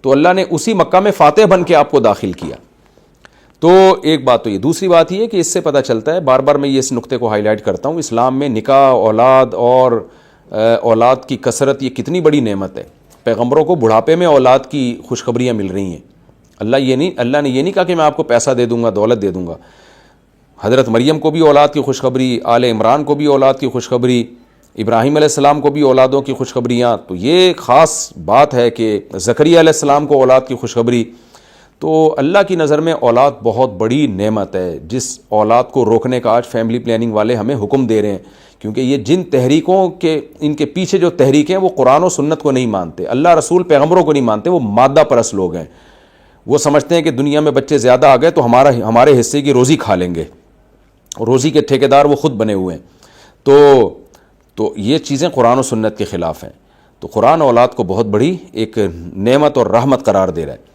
تو اللہ نے اسی مکہ میں فاتح بن کے آپ کو داخل کیا۔ تو ایک بات تو یہ، دوسری بات یہ کہ اس سے پتہ چلتا ہے، بار بار میں یہ اس نقطے کو ہائی لائٹ کرتا ہوں، اسلام میں نکاح، اولاد اور اولاد کی کثرت یہ کتنی بڑی نعمت ہے۔ پیغمبروں کو بڑھاپے میں اولاد کی خوشخبریاں مل رہی ہیں۔ اللہ نے یہ نہیں کہا کہ میں آپ کو پیسہ دے دوں گا، دولت دے دوں گا۔ حضرت مریم کو بھی اولاد کی خوشخبری، آل عمران کو بھی اولاد کی خوشخبری، ابراہیم علیہ السلام کو بھی اولادوں کی خوشخبریاں۔ تو یہ خاص بات ہے کہ زکریا علیہ السلام کو اولاد کی خوشخبری۔ تو اللہ کی نظر میں اولاد بہت بڑی نعمت ہے، جس اولاد کو روکنے کا آج فیملی پلاننگ والے ہمیں حکم دے رہے ہیں، کیونکہ یہ جن تحریکوں کے ان کے پیچھے جو تحریکیں وہ قرآن و سنت کو نہیں مانتے، اللہ رسول پیغمبروں کو نہیں مانتے، وہ مادہ پرست لوگ ہیں۔ وہ سمجھتے ہیں کہ دنیا میں بچے زیادہ آ گئے تو ہمارے حصے کی روزی کھا لیں گے، روزی کے ٹھیکیدار وہ خود بنے ہوئے ہیں۔ تو یہ چیزیں قرآن و سنت کے خلاف ہیں۔ تو قرآن اولاد کو بہت بڑی ایک نعمت اور رحمت قرار دے رہا ہے۔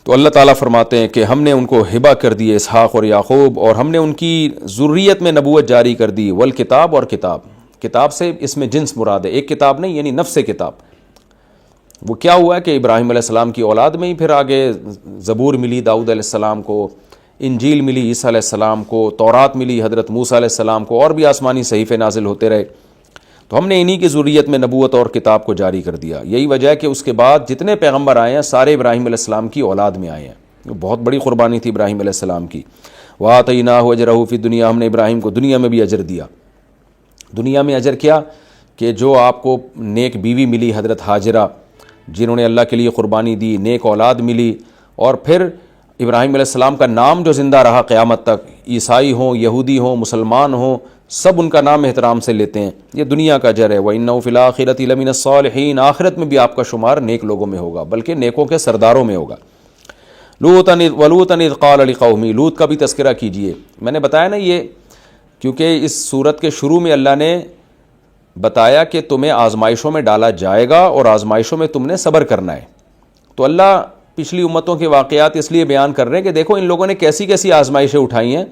تو اللہ تعالیٰ فرماتے ہیں کہ ہم نے ان کو ہبہ کر دیے اسحاق اور یعقوب، اور ہم نے ان کی ذریت میں نبوت جاری کر دی، والکتاب، اور کتاب سے اس میں جنس مراد ہے، ایک کتاب نہیں، یعنی نفس کتاب۔ وہ کیا ہوا ہے کہ ابراہیم علیہ السلام کی اولاد میں ہی پھر آگے زبور ملی داؤد علیہ السلام کو، انجیل ملی عیسیٰ علیہ السلام کو، تورات ملی حضرت موسیٰ علیہ السلام کو، اور بھی آسمانی صحیفے نازل ہوتے رہے۔ تو ہم نے انہی کی ذریت میں نبوت اور کتاب کو جاری کر دیا۔ یہی وجہ ہے کہ اس کے بعد جتنے پیغمبر آئے ہیں سارے ابراہیم علیہ السلام کی اولاد میں آئے ہیں۔ بہت بڑی قربانی تھی ابراہیم علیہ السلام کی۔ وَآتَيْنَاهُ أَجْرَهُ فِي الدُّنْيَا، ہم نے ابراہیم کو دنیا میں بھی اجر دیا۔ دنیا میں اجر کیا؟ کہ جو آپ کو نیک بیوی ملی حضرت ہاجرہ، جنہوں نے اللہ کے لیے قربانی دی، نیک اولاد ملی، اور پھر ابراہیم علیہ السلام کا نام جو زندہ رہا قیامت تک، عیسائی ہوں، یہودی ہوں، مسلمان ہوں، سب ان کا نام احترام سے لیتے ہیں۔ یہ دنیا کا اجر ہے۔ وَإِنَّهُ فِي الْآخِرَةِ لَمِنَ الصَّالِحِينَ، آخرت میں بھی آپ کا شمار نیک لوگوں میں ہوگا، بلکہ نیکوں کے سرداروں میں ہوگا۔ وَلُوطًا إِذْ قَالَ لِقَوْمِهِ، لوط کا بھی تذکرہ کیجئے۔ میں نے بتایا نا یہ، کیونکہ اس سورت کے شروع میں اللہ نے بتایا کہ تمہیں آزمائشوں میں ڈالا جائے گا اور آزمائشوں میں تم نے صبر کرنا ہے۔ تو اللہ پچھلی امتوں کے واقعات اس لیے بیان کر رہے ہیں کہ دیکھو ان لوگوں نے کیسی کیسی آزمائشیں اٹھائی ہیں،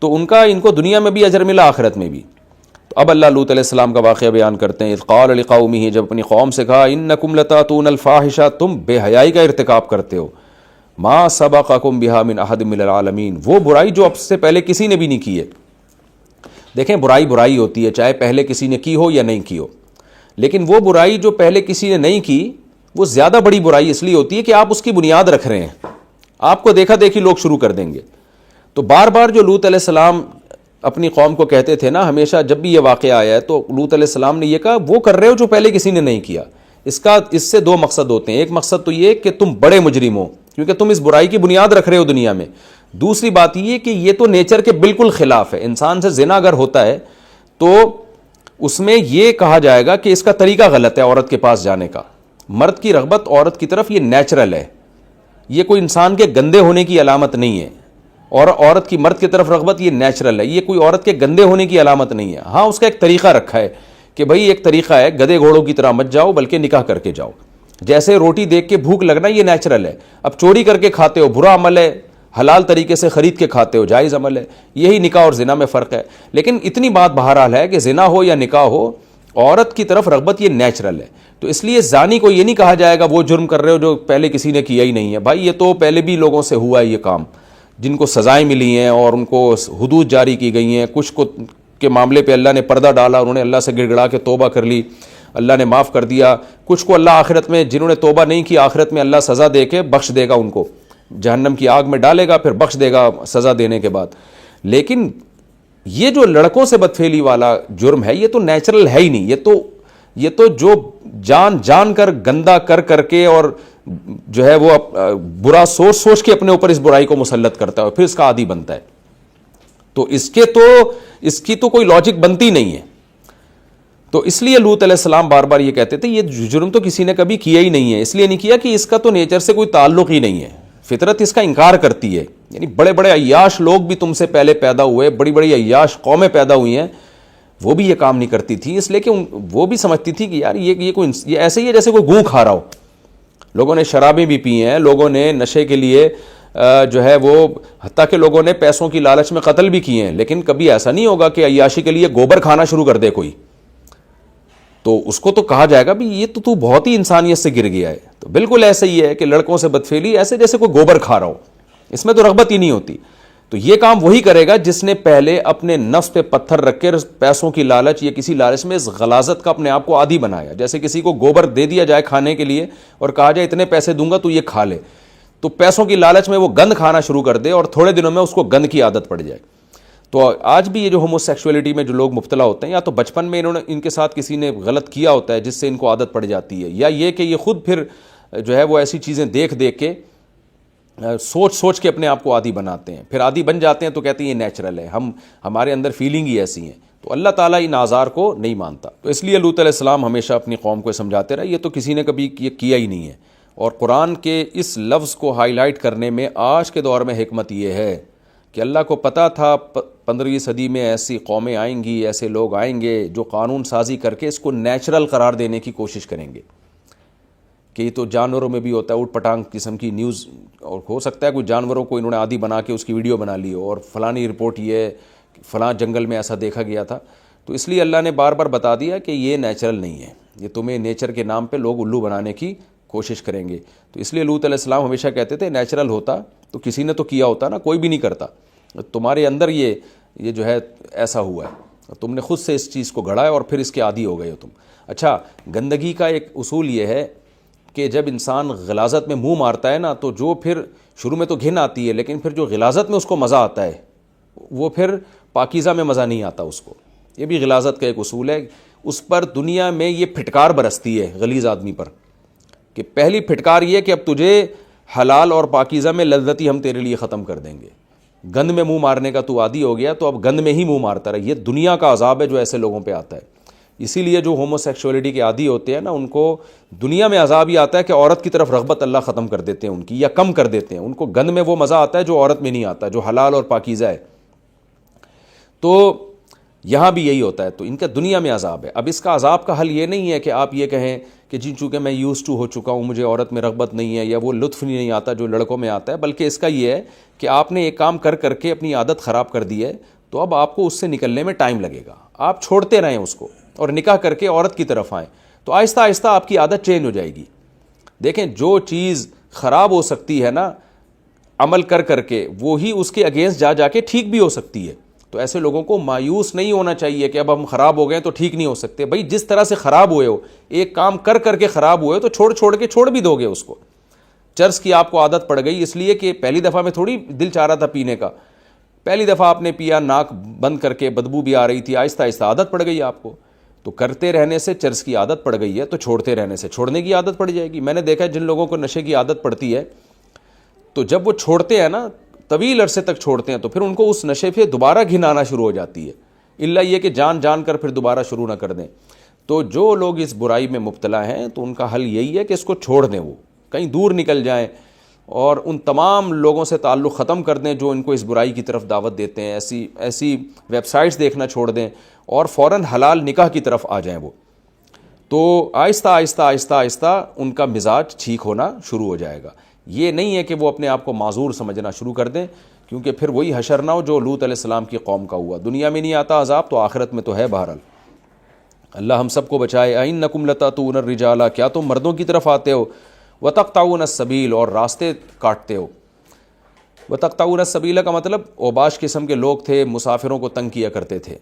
تو ان کو دنیا میں بھی اجر ملا، آخرت میں بھی۔ تو اب اللہ لوط علیہ السلام کا واقعہ بیان کرتے ہیں۔ اذ قال لقومه، جب اپنی قوم سے کہا، انکم لتاتون الفاحشہ، تم بے حیائی کا ارتکاب کرتے ہو، ما سبقکم بها من احد من العالمین، وہ برائی جو اب سے پہلے کسی نے بھی نہیں کی ہے۔ دیکھیں برائی ہوتی ہے، چاہے پہلے کسی نے کی ہو یا نہیں کی ہو، لیکن وہ برائی جو پہلے کسی نے نہیں کی وہ زیادہ بڑی برائی اس لیے ہوتی ہے کہ آپ اس کی بنیاد رکھ رہے ہیں، آپ کو دیکھا دیکھی لوگ شروع کر دیں گے۔ تو بار بار جو لوط علیہ السلام اپنی قوم کو کہتے تھے نا، ہمیشہ جب بھی یہ واقعہ آیا ہے تو لوط علیہ السلام نے یہ کہا وہ کر رہے ہو جو پہلے کسی نے نہیں کیا. اس سے دو مقصد ہوتے ہیں. ایک مقصد تو یہ کہ تم بڑے مجرم ہو کیونکہ تم اس برائی کی بنیاد رکھ رہے ہو دنیا میں. دوسری بات یہ کہ یہ تو نیچر کے بالکل خلاف ہے. انسان سے زنا اگر ہوتا ہے تو اس میں یہ کہا جائے گا کہ اس کا طریقہ غلط ہے عورت کے پاس جانے کا. مرد کی رغبت عورت کی طرف یہ نیچرل ہے، یہ کوئی انسان کے گندے ہونے کی علامت نہیں ہے. اور عورت کی مرد کی طرف رغبت یہ نیچرل ہے، یہ کوئی عورت کے گندے ہونے کی علامت نہیں ہے. ہاں اس کا ایک طریقہ رکھا ہے کہ بھئی ایک طریقہ ہے، گدے گھوڑوں کی طرح مت جاؤ بلکہ نکاح کر کے جاؤ. جیسے روٹی دیکھ کے بھوک لگنا یہ نیچرل ہے. اب چوری کر کے کھاتے ہو برا عمل ہے، حلال طریقے سے خرید کے کھاتے ہو جائز عمل ہے. یہی نکاح اور زنا میں فرق ہے. لیکن اتنی بات بہرحال ہے کہ زنا ہو یا نکاح ہو، عورت کی طرف رغبت یہ نیچرل ہے. تو اس لیے زانی کو یہ نہیں کہا جائے گا وہ جرم کر رہے ہو جو پہلے کسی نے کیا ہی نہیں ہے. بھائی یہ تو پہلے بھی لوگوں سے ہوا ہے یہ کام، جن کو سزائیں ملی ہیں اور ان کو حدود جاری کی گئی ہیں. کچھ کو کے معاملے پہ اللہ نے پردہ ڈالا، انہوں نے اللہ سے گڑ گڑا کے توبہ کر لی، اللہ نے معاف کر دیا. کچھ کو اللہ آخرت میں، جنہوں نے توبہ نہیں کی، آخرت میں اللہ سزا دے کے بخش دے گا، ان کو جہنم کی آگ میں ڈالے گا پھر بخش دے گا سزا دینے کے بعد. لیکن یہ جو لڑکوں سے بدفعلی والا جرم ہے یہ تو نیچرل ہے ہی نہیں. یہ تو جو جان کر گندا کر کے اور جو ہے وہ برا سوچ کے اپنے اوپر اس برائی کو مسلط کرتا ہے پھر اس کا عادی بنتا ہے. تو اس کی تو کوئی لاجک بنتی نہیں ہے. تو اس لیے لوط علیہ السلام بار بار یہ کہتے تھے یہ جرم تو کسی نے کبھی کیا ہی نہیں ہے. اس لیے نہیں کیا کہ اس کا تو نیچر سے کوئی تعلق ہی نہیں ہے، فطرت اس کا انکار کرتی ہے. یعنی بڑے بڑے عیاش لوگ بھی تم سے پہلے پیدا ہوئے، بڑی بڑی عیاش قومیں پیدا ہوئی ہیں، وہ بھی یہ کام نہیں کرتی تھی. اس لیے کہ وہ بھی سمجھتی تھی کہ یار یہ ایسے ہی ہے جیسے کوئی گوں کھا رہا ہو. لوگوں نے شرابیں بھی پی ہیں، لوگوں نے نشے کے لیے جو ہے وہ حتیٰ کہ لوگوں نے پیسوں کی لالچ میں قتل بھی کیے ہیں. لیکن کبھی ایسا نہیں ہوگا کہ عیاشی کے لیے گوبر کھانا شروع کر دے کوئی، تو اس کو تو کہا جائے گا بھی یہ تو بہت ہی انسانیت سے گر گیا ہے. تو بالکل ایسے ہی ہے کہ لڑکوں سے بدفعلی ایسے جیسے کوئی گوبر کھا رہا ہو، اس میں تو رغبت ہی نہیں ہوتی. تو یہ کام وہی کرے گا جس نے پہلے اپنے نفس پہ پتھر رکھ کے پیسوں کی لالچ یا کسی لالچ میں اس غلاظت کا اپنے آپ کو عادی بنایا. جیسے کسی کو گوبر دے دیا جائے کھانے کے لیے اور کہا جائے اتنے پیسے دوں گا تو یہ کھا لے، تو پیسوں کی لالچ میں وہ گند کھانا شروع کر دے اور تھوڑے دنوں میں اس کو گند کی عادت پڑ جائے. تو آج بھی یہ جو ہومو سیکشولیٹی میں جو لوگ مبتلا ہوتے ہیں، یا تو بچپن میں ان کے ساتھ کسی نے غلط کیا ہوتا ہے جس سے ان کو عادت پڑ جاتی ہے، یا یہ کہ یہ خود پھر جو ہے وہ ایسی چیزیں دیکھ کے سوچ کے اپنے آپ کو عادی بناتے ہیں. پھر عادی بن جاتے ہیں تو کہتے ہیں یہ نیچرل ہے، ہمارے اندر فیلنگ ہی ایسی ہیں. تو اللہ تعالیٰ ان آزار کو نہیں مانتا. تو اس لیے لوط علیہ السلام ہمیشہ اپنی قوم کو سمجھاتے رہے یہ تو کسی نے کبھی یہ کیا ہی نہیں ہے. اور قرآن کے اس لفظ کو ہائی لائٹ کرنے میں آج کے دور میں حکمت یہ ہے کہ اللہ کو پتہ تھا 15ویں صدی میں ایسی قومیں آئیں گی، ایسے لوگ آئیں گے جو قانون سازی کر کے اس کو نیچرل قرار دینے کی کوشش کریں گے. کہ یہ تو جانوروں میں بھی ہوتا ہے، اوٹ پٹانگ قسم کی نیوز، اور ہو سکتا ہے کوئی جانوروں کو انہوں نے عادی بنا کے اس کی ویڈیو بنا لی ہو، اور فلانی رپورٹ یہ فلاں جنگل میں ایسا دیکھا گیا تھا. تو اس لیے اللہ نے بار بار بتا دیا کہ یہ نیچرل نہیں ہے، یہ تمہیں نیچر کے نام پہ لوگ الو بنانے کی کوشش کریں گے. تو اس لیے لوط علیہ السلام ہمیشہ کہتے تھے نیچرل ہوتا تو کسی نے تو کیا ہوتا نا، کوئی بھی نہیں کرتا. تمہارے اندر یہ جو ہے ایسا ہوا ہے، تم نے خود سے اس چیز کو گھڑا ہے اور پھر اس کے عادی ہو گئے ہو تم. اچھا، گندگی کا ایک اصول یہ ہے کہ جب انسان غلاظت میں منہ مارتا ہے نا، تو جو پھر شروع میں تو گھن آتی ہے، لیکن پھر جو غلاظت میں اس کو مزہ آتا ہے وہ پھر پاکیزہ میں مزہ نہیں آتا اس کو. یہ بھی غلاظت کا ایک اصول ہے. اس پر دنیا میں یہ پھٹکار برستی ہے غلیظ آدمی پر، کہ پہلی پھٹکار یہ کہ اب تجھے حلال اور پاکیزہ میں لذتی ہم تیرے لیے ختم کر دیں گے. گند میں منہ مارنے کا تو عادی ہو گیا تو اب گند میں ہی منہ مارتا رہے. یہ دنیا کا عذاب ہے جو ایسے لوگوں پہ آتا ہے. اسی لیے جو ہومو سیکشولیٹی کے عادی ہوتے ہیں نا، ان کو دنیا میں عذاب یہ آتا ہے کہ عورت کی طرف رغبت اللہ ختم کر دیتے ہیں ان کی، یا کم کر دیتے ہیں. ان کو گند میں وہ مزہ آتا ہے جو عورت میں نہیں آتا، جو حلال اور پاکیزہ ہے. تو یہاں بھی یہی ہوتا ہے. تو ان کا دنیا میں عذاب ہے. اب اس کا عذاب کا حل یہ نہیں ہے کہ آپ یہ کہیں کہ جی چونکہ میں یوز ٹو ہو چکا ہوں، مجھے عورت میں رغبت نہیں ہے یا وہ لطف نہیں آتا جو لڑکوں میں آتا ہے، بلکہ اس کا یہ ہے کہ آپ نے ایک کام کر کے اپنی عادت خراب کر دی ہے، تو اب آپ کو اس سے نکلنے میں ٹائم لگے گا. آپ چھوڑتے رہیں اس کو اور نکاح کر کے عورت کی طرف آئیں تو آہستہ آہستہ آپ کی عادت چینج ہو جائے گی. دیکھیں، جو چیز خراب ہو سکتی ہے نا عمل کر کے، وہی اس کے اگینسٹ جا کے ٹھیک بھی ہو سکتی ہے. تو ایسے لوگوں کو مایوس نہیں ہونا چاہیے کہ اب ہم خراب ہو گئے تو ٹھیک نہیں ہو سکتے. بھائی جس طرح سے خراب ہوئے ہو، ایک کام کر کے خراب ہوئے ہو تو چھوڑ بھی دو گے اس کو. چرس کی آپ کو عادت پڑ گئی اس لیے کہ پہلی دفعہ میں تھوڑی دل چاہ رہا تھا پینے کا، پہلی دفعہ آپ نے پیا، ناک بند کر کے بدبو بھی آ رہی تھی، آہستہ آہستہ عادت پڑ گئی آپ کو. تو کرتے رہنے سے چرس کی عادت پڑ گئی ہے، تو چھوڑتے رہنے سے چھوڑنے کی عادت پڑ جائے گی. میں نے دیکھا ہے جن لوگوں کو نشے کی عادت پڑتی ہے تو جب وہ چھوڑتے ہیں نا، طویل عرصے تک چھوڑتے ہیں، تو پھر ان کو اس نشے پہ دوبارہ گھن آنا شروع ہو جاتی ہے، الا یہ کہ جان جان کر پھر دوبارہ شروع نہ کر دیں. تو جو لوگ اس برائی میں مبتلا ہیں تو ان کا حل یہی ہے کہ اس کو چھوڑ دیں، وہ کہیں دور نکل جائیں اور ان تمام لوگوں سے تعلق ختم کر دیں جو ان کو اس برائی کی طرف دعوت دیتے ہیں. ایسی ویب سائٹس دیکھنا چھوڑ دیں اور فوراً حلال نکاح کی طرف آ جائیں. وہ تو آہستہ آہستہ آہستہ آہستہ ان کا مزاج ٹھیک ہونا شروع ہو جائے گا. یہ نہیں ہے کہ وہ اپنے آپ کو معذور سمجھنا شروع کر دیں، کیونکہ پھر وہی حشر نہ ہو جو لوط علیہ السلام کی قوم کا ہوا. دنیا میں نہیں آتا عذاب تو آخرت میں تو ہے. بہرحال اللہ ہم سب کو بچائے. اَإِنَّكُمْ لَتَأْتُونَ الرِّجَالَ، کیا تم مردوں کی طرف آتے ہو، وَتَقْطَعُونَ السَّبِيلَ، اور راستے کاٹتے ہو. وَتَقْطَعُونَ السَّبِيلَ کا مطلب اوباش قسم کے لوگ تھے، مسافروں کو تنگ کیا کرتے تھے.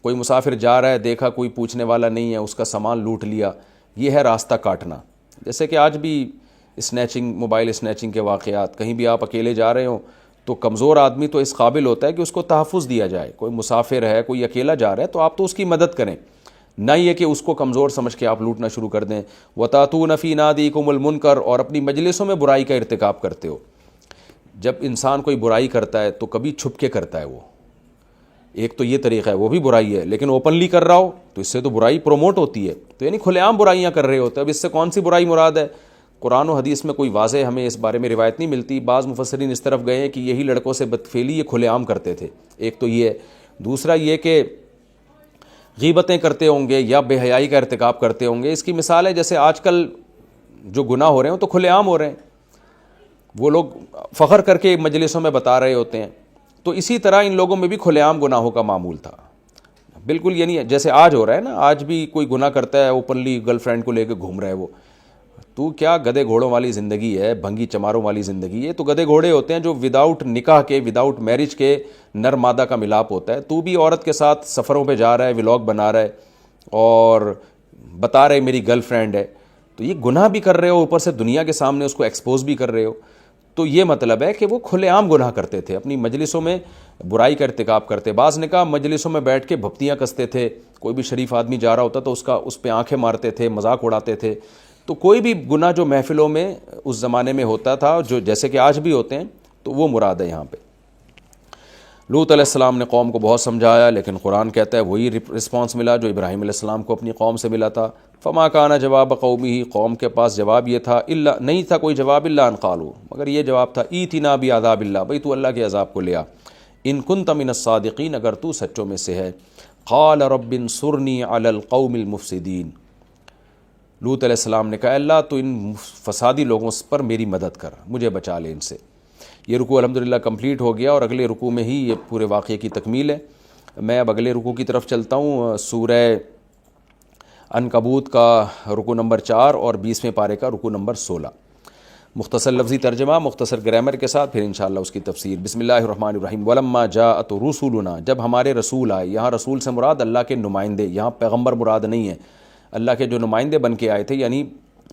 کوئی مسافر جا رہا ہے، دیکھا کوئی پوچھنے والا نہیں ہے، اس کا سامان لوٹ لیا. یہ ہے راستہ کاٹنا. جیسے کہ آج بھی اسنیچنگ، موبائل اسنیچنگ کے واقعات، کہیں بھی آپ اکیلے جا رہے ہوں تو کمزور آدمی تو اس قابل ہوتا ہے کہ اس کو تحفظ دیا جائے. کوئی مسافر ہے، کوئی اکیلا جا رہا ہے تو آپ تو اس کی مدد کریں، نہ یہ کہ اس کو کمزور سمجھ کے آپ لوٹنا شروع کر دیں. وَتَأْتُونَ فِي نَادِيكُمُ الْمُنْكَرَ، اور اپنی مجلسوں میں برائی کا ارتکاب کرتے ہو. جب انسان کوئی برائی کرتا ہے تو کبھی چھپ کے کرتا ہے. وہ ایک تو یہ طریقہ ہے، وہ بھی برائی ہے، لیکن اوپنلی کر رہا ہو تو اس سے تو برائی پروموٹ ہوتی ہے. تو یعنی کھلے عام برائیاں کر رہے ہوتے ہیں. اب اس سے کون سی برائی مراد ہے؟ قرآن و حدیث میں کوئی واضح ہمیں اس بارے میں روایت نہیں ملتی. بعض مفسرین اس طرف گئے ہیں کہ یہی لڑکوں سے بدفعلی یہ کھلے عام کرتے تھے. ایک تو یہ ہے. دوسرا یہ کہ غیبتیں کرتے ہوں گے یا بے حیائی کا ارتکاب کرتے ہوں گے. اس کی مثال ہے جیسے آج کل جو گناہ ہو رہے ہیں تو کھلے عام ہو رہے ہیں، وہ لوگ فخر کر کے مجلسوں میں بتا رہے ہوتے ہیں. تو اسی طرح ان لوگوں میں بھی کھلے عام گناہوں کا معمول تھا. بالکل یعنی جیسے آج ہو رہا ہے نا، آج بھی کوئی گناہ کرتا ہے اوپنلی گرل فرینڈ کو لے کے گھوم رہا ہے. وہ تو کیا گدے گھوڑوں والی زندگی ہے، بھنگی چماروں والی زندگی ہے. تو گدے گھوڑے ہوتے ہیں جو وداؤٹ نکاح کے، وداؤٹ میرج کے نر مادہ کا ملاپ ہوتا ہے. تو بھی عورت کے ساتھ سفروں پہ جا رہا ہے، ولاگ بنا رہا ہے اور بتا رہے میری گرل فرینڈ ہے. تو یہ گناہ بھی کر رہے ہو، اوپر سے دنیا کے سامنے اس کو ایکسپوز بھی کر رہے ہو. تو یہ مطلب ہے کہ وہ کھلے عام گناہ کرتے تھے، اپنی مجلسوں میں برائی کا ارتکاب کرتے. بعض نے کہا مجلسوں میں بیٹھ کے بھپتیاں کستے تھے. کوئی بھی شریف آدمی جا رہا ہوتا تو اس پہ آنکھیں مارتے تھے، مذاق اڑاتے تھے. تو کوئی بھی گناہ جو محفلوں میں اس زمانے میں ہوتا تھا، جو جیسے کہ آج بھی ہوتے ہیں، تو وہ مراد ہے یہاں پہ. لوط علیہ السلام نے قوم کو بہت سمجھایا، لیکن قرآن کہتا ہے وہی رسپانس ملا جو ابراہیم علیہ السلام کو اپنی قوم سے ملا تھا. فما کان جواب قومی، قوم کے پاس جواب یہ تھا، الا نہیں تھا کوئی جواب، الا ان قالوا، مگر یہ جواب تھا ایتنا بعذاب اللہ، بھئی تو اللہ کے عذاب کو لیا، ان کنت من الصادقین، اگر تو سچوں میں سے ہے. قال رب انصرنی علی القوم المفسدین، لوط علیہ السلام نے کہا اللہ تو ان فسادی لوگوں پر میری مدد کر، مجھے بچا لے ان سے. یہ رکوع الحمدللہ کمپلیٹ ہو گیا اور اگلے رکوع میں ہی یہ پورے واقعے کی تکمیل ہے. میں اب اگلے رکوع کی طرف چلتا ہوں. سورہ عنکبوت کا رکوع نمبر 4 اور 20ویں پارے کا رکوع نمبر 16. مختصر لفظی ترجمہ، مختصر گرامر کے ساتھ، پھر انشاءاللہ اس کی تفسیر. بسم اللہ الرحمن الرحیم. ولما جاءت رسولنا، جب ہمارے رسول آئے. یہاں رسول سے مراد اللہ کے نمائندے، یہاں پیغمبر مراد نہیں ہے. اللہ کے جو نمائندے بن کے آئے تھے، یعنی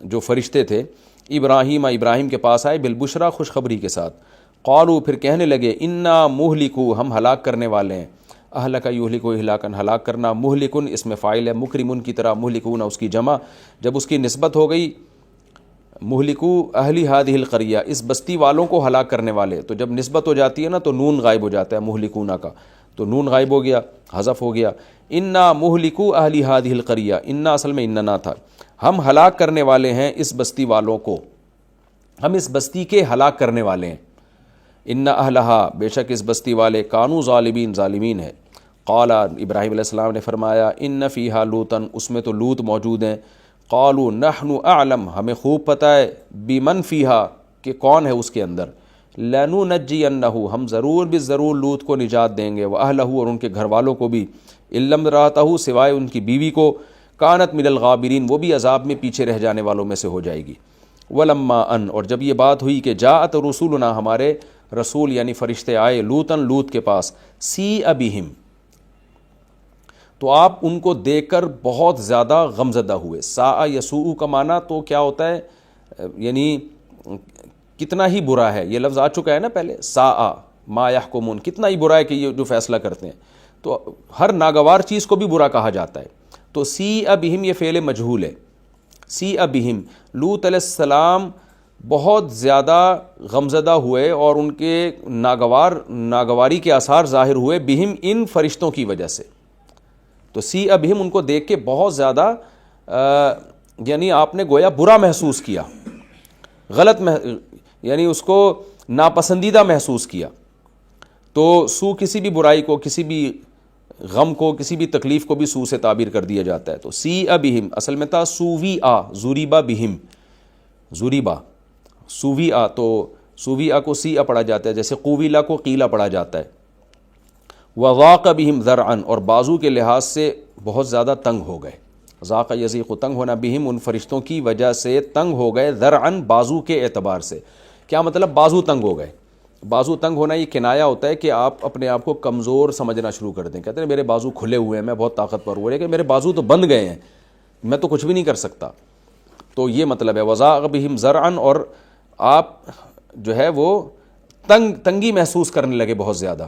جو فرشتے تھے. ابراہیم کے پاس آئے بالبشرا، خوشخبری کے ساتھ. قالوا، پھر کہنے لگے انا مہلکو، ہم ہلاک کرنے والے ہیں. اہلک یہلکو اہلاکن، ہلاک کرنا. مہلکن اس میں فاعل ہے، مکرمن کی طرح مہلکون اس کی جمع. جب اس کی نسبت ہو گئی مہلکو اہلی ہذہ القریہ، اس بستی والوں کو ہلاک کرنے والے، تو جب نسبت ہو جاتی ہے نا تو نون غائب ہو جاتا ہے مہلکونہ کا، تو نون غائب ہو گیا، حذف ہو گیا. انا مہلکو اہلی ہذہ القریہ، انا اصل میں اننا تھا، ہم ہلاک کرنے والے ہیں اس بستی والوں کو، ہم اس بستی کے ہلاک کرنے والے ہیں. ان اہلہا، بے شک اس بستی والے، کانو ظالمین، ظالمین ہے. قال، ابراہیم علیہ السلام نے فرمایا ان فیہا لوطن، اس میں تو لوط موجود ہیں. قالوا نحن اعلم، ہمیں خوب پتہ ہے، بمن فیہا، کہ کون ہے اس کے اندر. لننجینہ، ہم ضرور بالضرور لوط کو نجات دیں گے، واہلہ، اور ان کے گھر والوں کو بھی، الا امرأتہ، سوائے ان کی بیوی کو، کانت من الغابرین، وہ بھی عذاب میں پیچھے رہ جانے والوں میں سے ہو جائے گی. ولما ان، اور جب یہ بات ہوئی کہ جاءت رسولنا، ہمارے رسول یعنی فرشتے آئے، لوطن، لوط کے پاس، سیء بہم، تو آپ ان کو دیکھ کر بہت زیادہ غمزدہ ہوئے. ساء یسوء کا معنی تو کیا ہوتا ہے، یعنی کتنا ہی برا ہے. یہ لفظ آ چکا ہے نا پہلے. ساء ما یحکمون، کتنا ہی برا ہے کہ یہ جو فیصلہ کرتے ہیں. تو ہر ناگوار چیز کو بھی برا کہا جاتا ہے. تو سیء بہم یہ فعل مجہول ہے. سیء بہم، لوط علیہ السلام بہت زیادہ غمزدہ ہوئے اور ان کے ناگواری کے آثار ظاہر ہوئے بہم ان فرشتوں کی وجہ سے. تو سیء بہم ان کو دیکھ کے بہت زیادہ یعنی آپ نے گویا برا محسوس کیا، غلط یعنی اس کو ناپسندیدہ محسوس کیا. تو سو کسی بھی برائی کو، کسی بھی غم کو، کسی بھی تکلیف کو بھی سو سے تعبیر کر دیا جاتا ہے. تو سیء بہم اصل میں تھا سوویآ، ضُرِبَ بہم، ضُرِبَ سوویآ، تو سوویآ کو سیء پڑھا جاتا ہے، جیسے قویلہ کو قیلہ پڑھا جاتا ہے. وضاق بہم ذرعن، اور بازو کے لحاظ سے بہت زیادہ تنگ ہو گئے. ذاق یذیق، تنگ ہونا، بہم ان فرشتوں کی وجہ سے تنگ ہو گئے، ذرعن بازو کے اعتبار سے. کیا مطلب بازو تنگ ہو گئے؟ بازو تنگ ہونا یہ کنایا ہوتا ہے کہ آپ اپنے آپ کو کمزور سمجھنا شروع کر دیں. کہتے ہیں میرے بازو کھلے ہوئے ہیں، میں بہت طاقتور ہوں، لیکن میرے بازو تو بند گئے ہیں، میں تو کچھ بھی نہیں کر سکتا. تو یہ مطلب ہے وضاق بہم ذرعن، اور آپ جو ہے وہ تنگی محسوس کرنے لگے بہت زیادہ،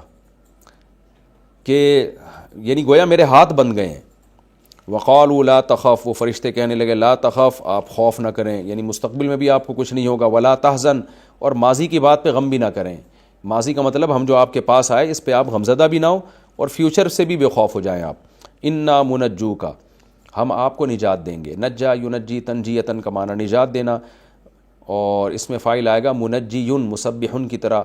کہ یعنی گویا میرے ہاتھ بند گئے ہیں. وقالوا لا تخف، وہ فرشتے کہنے لگے لا تخف، آپ خوف نہ کریں، یعنی مستقبل میں بھی آپ کو کچھ نہیں ہوگا. ولا تحزن، اور ماضی کی بات پہ غم بھی نہ کریں. ماضی کا مطلب ہم جو آپ کے پاس آئے اس پہ آپ غمزدہ بھی نہ ہو، اور فیوچر سے بھی بے خوف ہو جائیں آپ. انا منجوک، ہم آپ کو نجات دیں گے. نجا ینجی تنجیتن کا معنی نجات دینا، اور اس میں فاعل آئے گا منجیون، مسبحن کی طرح.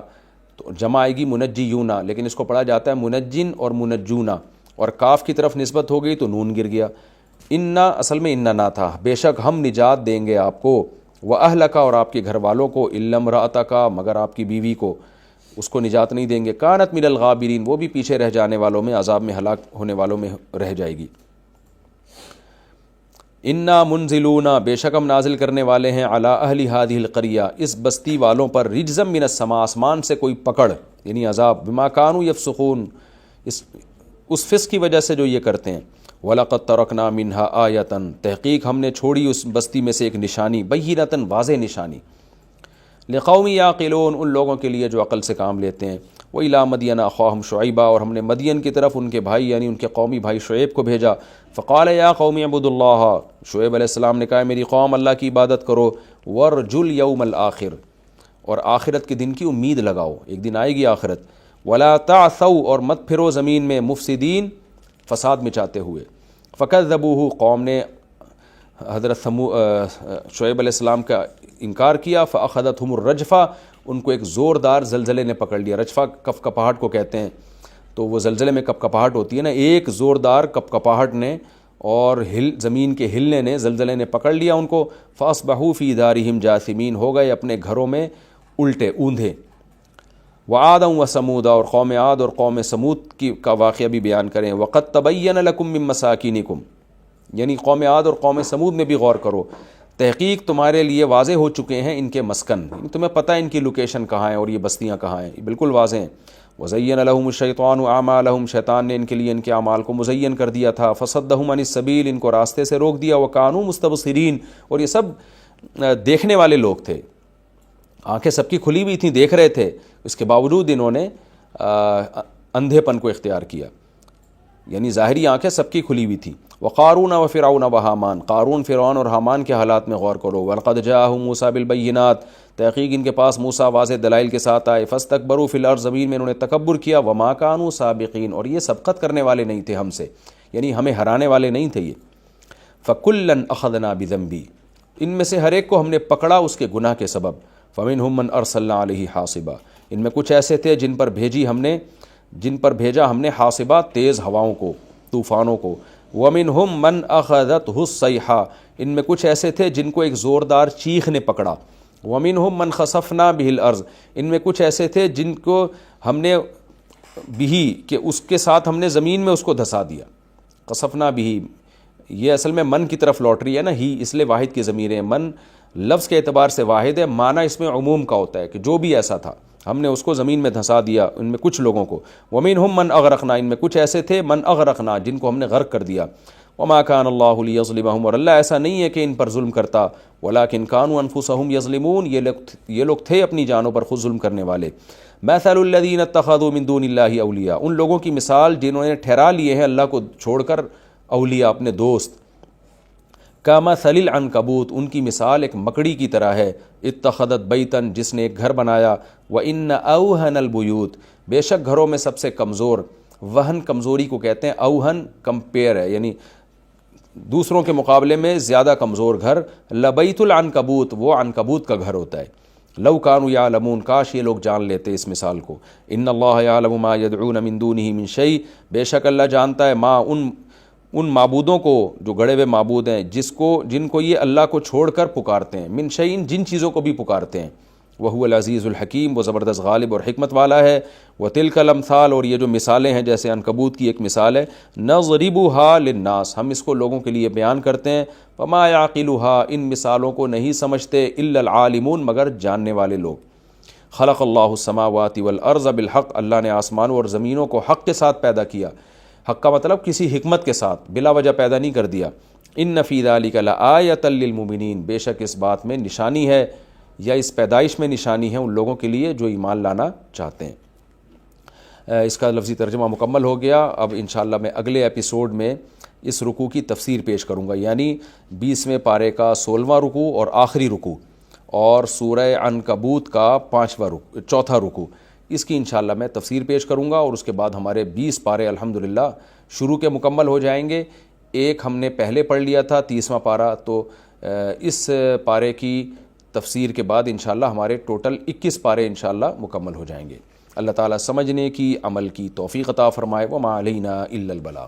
تو جمع آئے گی منجیونا، لیکن اس کو پڑھا جاتا ہے منجن اور منجونا، اور کاف کی طرف نسبت ہو گئی تو نون گر گیا. انا اصل میں انا نہ تھا، بے شک ہم نجات دیں گے آپ کو. واہلک، اور آپ کے گھر والوں کو. الا امرأتک، مگر آپ کی بیوی کو، اس کو نجات نہیں دیں گے. کانت من الغابرین، وہ بھی پیچھے رہ جانے والوں میں، عذاب میں ہلاک ہونے والوں میں رہ جائے گی. انا منزلون، بے شک ہم نازل کرنے والے ہیں، علی اہل ہذہ القریہ، اس بستی والوں پر، رجزا من السماء، آسمان سے کوئی پکڑ یعنی عذاب، بما کانوا یفسقون، اس فسق کی وجہ سے جو یہ کرتے ہیں. وَلَقَدْ تَرَكْنَا مِنْهَا آیَةً، تحقیق ہم نے چھوڑی اس بستی میں سے ایک نشانی، بَیِّنَةً واضح نشانی. لِقَوْمٍ يَعْقِلُونَ، ان لوگوں کے لیے جو عقل سے کام لیتے ہیں. وَإِلَىٰ مَدْيَنَ أَخَاهُمْ شُعَيْبًا، اور ہم نے مدین کی طرف ان کے بھائی یعنی ان کے قومی بھائی شعیب کو بھیجا. فَقَالَ يَا قَوْمِ اعْبُدُوا اللَّهَ، شعیب علیہ السلام نے کہا میری قوم اللہ کی عبادت کرو. وَارْجُوا الْيَوْمَ الْآخِرَ، اور آخرت کے دن کی امید لگاؤ، ایک دن آئے گی آخرت. وَلَا تَعْثَوْا، اور مت پھرو زمین میں، مفسدین، فساد مچاتے ہوئے. فَكَذَّبُوهُ، قوم نے حضرت شعیب علیہ السلام کا انکار کیا. فَأَخَذَتْهُمُ الرَّجْفَةُ، ان کو ایک زوردار زلزلے نے پکڑ لیا. رجفہ کپکپاہٹ کو کہتے ہیں. تو وہ زلزلے میں کپکپاہٹ ہوتی ہے نا، ایک زوردار کپکپاہٹ نے اور زمین کے ہلنے نے، زلزلے نے پکڑ لیا ان کو. فَأَصْبَحُوا فِي دَارِهِمْ جَاثِمِينَ، ہو گئے اپنے گھروں میں الٹے اوندھے. وَعَادًا وَثَمُودَ، اور قوم عاد اور قوم سمود کا واقعہ بھی بیان کریں. وَقَدْ تَبَيَّنَ لَكُم مِّن مَّسَاكِنِكُمْ، یعنی قوم عاد اور قوم سمود میں بھی غور کرو، تحقیق تمہارے لیے واضح ہو چکے ہیں ان کے مسکن، تمہیں پتہ ہے ان کی لوکیشن کہاں ہے اور یہ بستیاں کہاں ہیں، یہ بالکل واضح ہیں. وَزَيَّنَ لَهُمُ الشَّيْطَانُ أَعْمَالَهُمْ، شیطان نے ان کے لیے ان کے اعمال کو مزین کر دیا تھا. فَصَدَّهُمْ عَنِ السَّبِيلِ، ان کو راستے سے روک دیا. وَكَانُوا مُسْتَبْصِرِينَ، اور یہ سب دیکھنے والے لوگ تھے، آنکھیں سب کی کھلی ہوئی تھیں، دیکھ رہے تھے، اس کے باوجود انہوں نے اندھے پن کو اختیار کیا، یعنی ظاہری آنکھیں سب کی کھلی ہوئی تھیں. وقارون وفرعون وحامان، قارون، فرعون اور حامان کے حالات میں غور کرو. وَلَقَدْ جَاءَهُم مُوسَىٰ بِالْبَيِّنَاتِ، تحقیق ان کے پاس موسیٰ واضح دلائل کے ساتھ آئے. فَاسْتَكْبَرُوا فِي الْأَرْضِ، زمین میں انہوں نے تکبر کیا. وَمَا كَانُوا سَابِقِينَ، اور یہ سبقت کرنے والے نہیں تھے ہم سے، یعنی ہمیں ہرانے والے نہیں تھے یہ. فَكُلًّا أَخَذْنَا بِذَنبِهِ، ان میں سے ہر ایک کو ہم نے پکڑا اس کے گناہ کے سبب. فَمِنْهُم مَّنْ أَرْسَلْنَا عَلَيْهِ حَاصِبًا، ان میں کچھ ایسے تھے جن پر بھیجا ہم نے حاصبہ، تیز ہواؤں کو، طوفانوں کو. وَمِنْهُم مَّنْ أَخَذَتْهُ الصَّيْحَةُ، ان میں کچھ ایسے تھے جن کو ایک زوردار چیخ نے پکڑا. وَمِنْهُم مَّنْ خَسَفْنَا بِهِ الْأَرْضَ، ان میں کچھ ایسے تھے جن کو ہم نے بھی کہ اس کے ساتھ ہم نے زمین میں اس کو دھسا دیا. خسفنا بھی، یہ اصل میں من کی طرف لوٹ رہی ہے نا، ہی اس لیے واحد کی ضمیر ہے. من لفظ کے اعتبار سے واحد ہے، معنی اس میں عموم کا ہوتا ہے کہ جو بھی ایسا تھا ہم نے اس کو زمین میں دھسا دیا، ان میں کچھ لوگوں کو. وَمِنْهُم مَّنْ أَغْرَقْنَا، ان میں کچھ ایسے تھے من اغرقنا، جن کو ہم نے غرق کر دیا. وما کان اللہ لیظلمہم، اور اللہ ایسا نہیں ہے کہ ان پر ظلم کرتا، ولکن کانوا انفسہم یظلمون، یہ لوگ تھے اپنی جانوں پر خود ظلم کرنے والے۔ مثل الذین اتخذوا من دون اللہ اولیاء، ان لوگوں کی مثال جنہوں نے ٹھہرا لیے ہیں اللہ کو چھوڑ کر اولیاء، اپنے دوست، کمثل العنکبوت، ان کی مثال ایک مکڑی کی طرح ہے، اتخذت بیتن، جس نے ایک گھر بنایا، وان اوہن البیوت، بے شک گھروں میں سب سے کمزور، وہن کمزوری کو کہتے ہیں، اوہن کمپیئر ہے، یعنی دوسروں کے مقابلے میں زیادہ کمزور گھر، لبیت العنکبوت، وہ عنکبوت کا گھر ہوتا ہے، لو کانوا یعلمون، کاش یہ لوگ جان لیتے اس مثال کو، ان اللہ یعلم ما یدعون من دونہ من شیء، بے شک اللہ جانتا ہے ما ان معبودوں کو جو گڑے ہوئے معبود ہیں جن کو یہ اللہ کو چھوڑ کر پکارتے ہیں، من شیء، جن چیزوں کو بھی پکارتے ہیں، وہو العزیز الحکیم، وہ زبردست غالب اور حکمت والا ہے، وتلک الامثال، اور یہ جو مثالیں ہیں جیسے عنکبوت کی ایک مثال ہے، نضربها للناس، ہم اس کو لوگوں کے لیے بیان کرتے ہیں، وما یعقلها، ان مثالوں کو نہیں سمجھتے، الا العالمون، مگر جاننے والے لوگ۔ خلق اللہ السماوات والارض بالحق، اللہ نے آسمانوں اور زمینوں کو حق کے ساتھ پیدا کیا، حق کا مطلب کسی حکمت کے ساتھ، بلا وجہ پیدا نہیں کر دیا۔ ان فی ذلک لآیۃ للمؤمنین، بے شک اس بات میں نشانی ہے، یا اس پیدائش میں نشانی ہے ان لوگوں کے لیے جو ایمان لانا چاہتے ہیں۔ اس کا لفظی ترجمہ مکمل ہو گیا۔ اب انشاءاللہ میں اگلے ایپیسوڈ میں اس رکوع کی تفسیر پیش کروں گا، یعنی 20ویں پارے کا 16واں رکوع اور آخری رکوع، اور سورہ عنکبوت کا 4تھا رکوع، اس کی انشاءاللہ میں تفسیر پیش کروں گا، اور اس کے بعد ہمارے 20 پارے الحمدللہ شروع کے مکمل ہو جائیں گے۔ ایک ہم نے پہلے پڑھ لیا تھا 30واں پارہ، تو اس پارے کی تفسیر کے بعد انشاءاللہ ہمارے ٹوٹل 21 پارے انشاءاللہ مکمل ہو جائیں گے۔ اللہ تعالیٰ سمجھنے کی، عمل کی توفیق عطا فرمائے۔ وما علینا الا البلاغ۔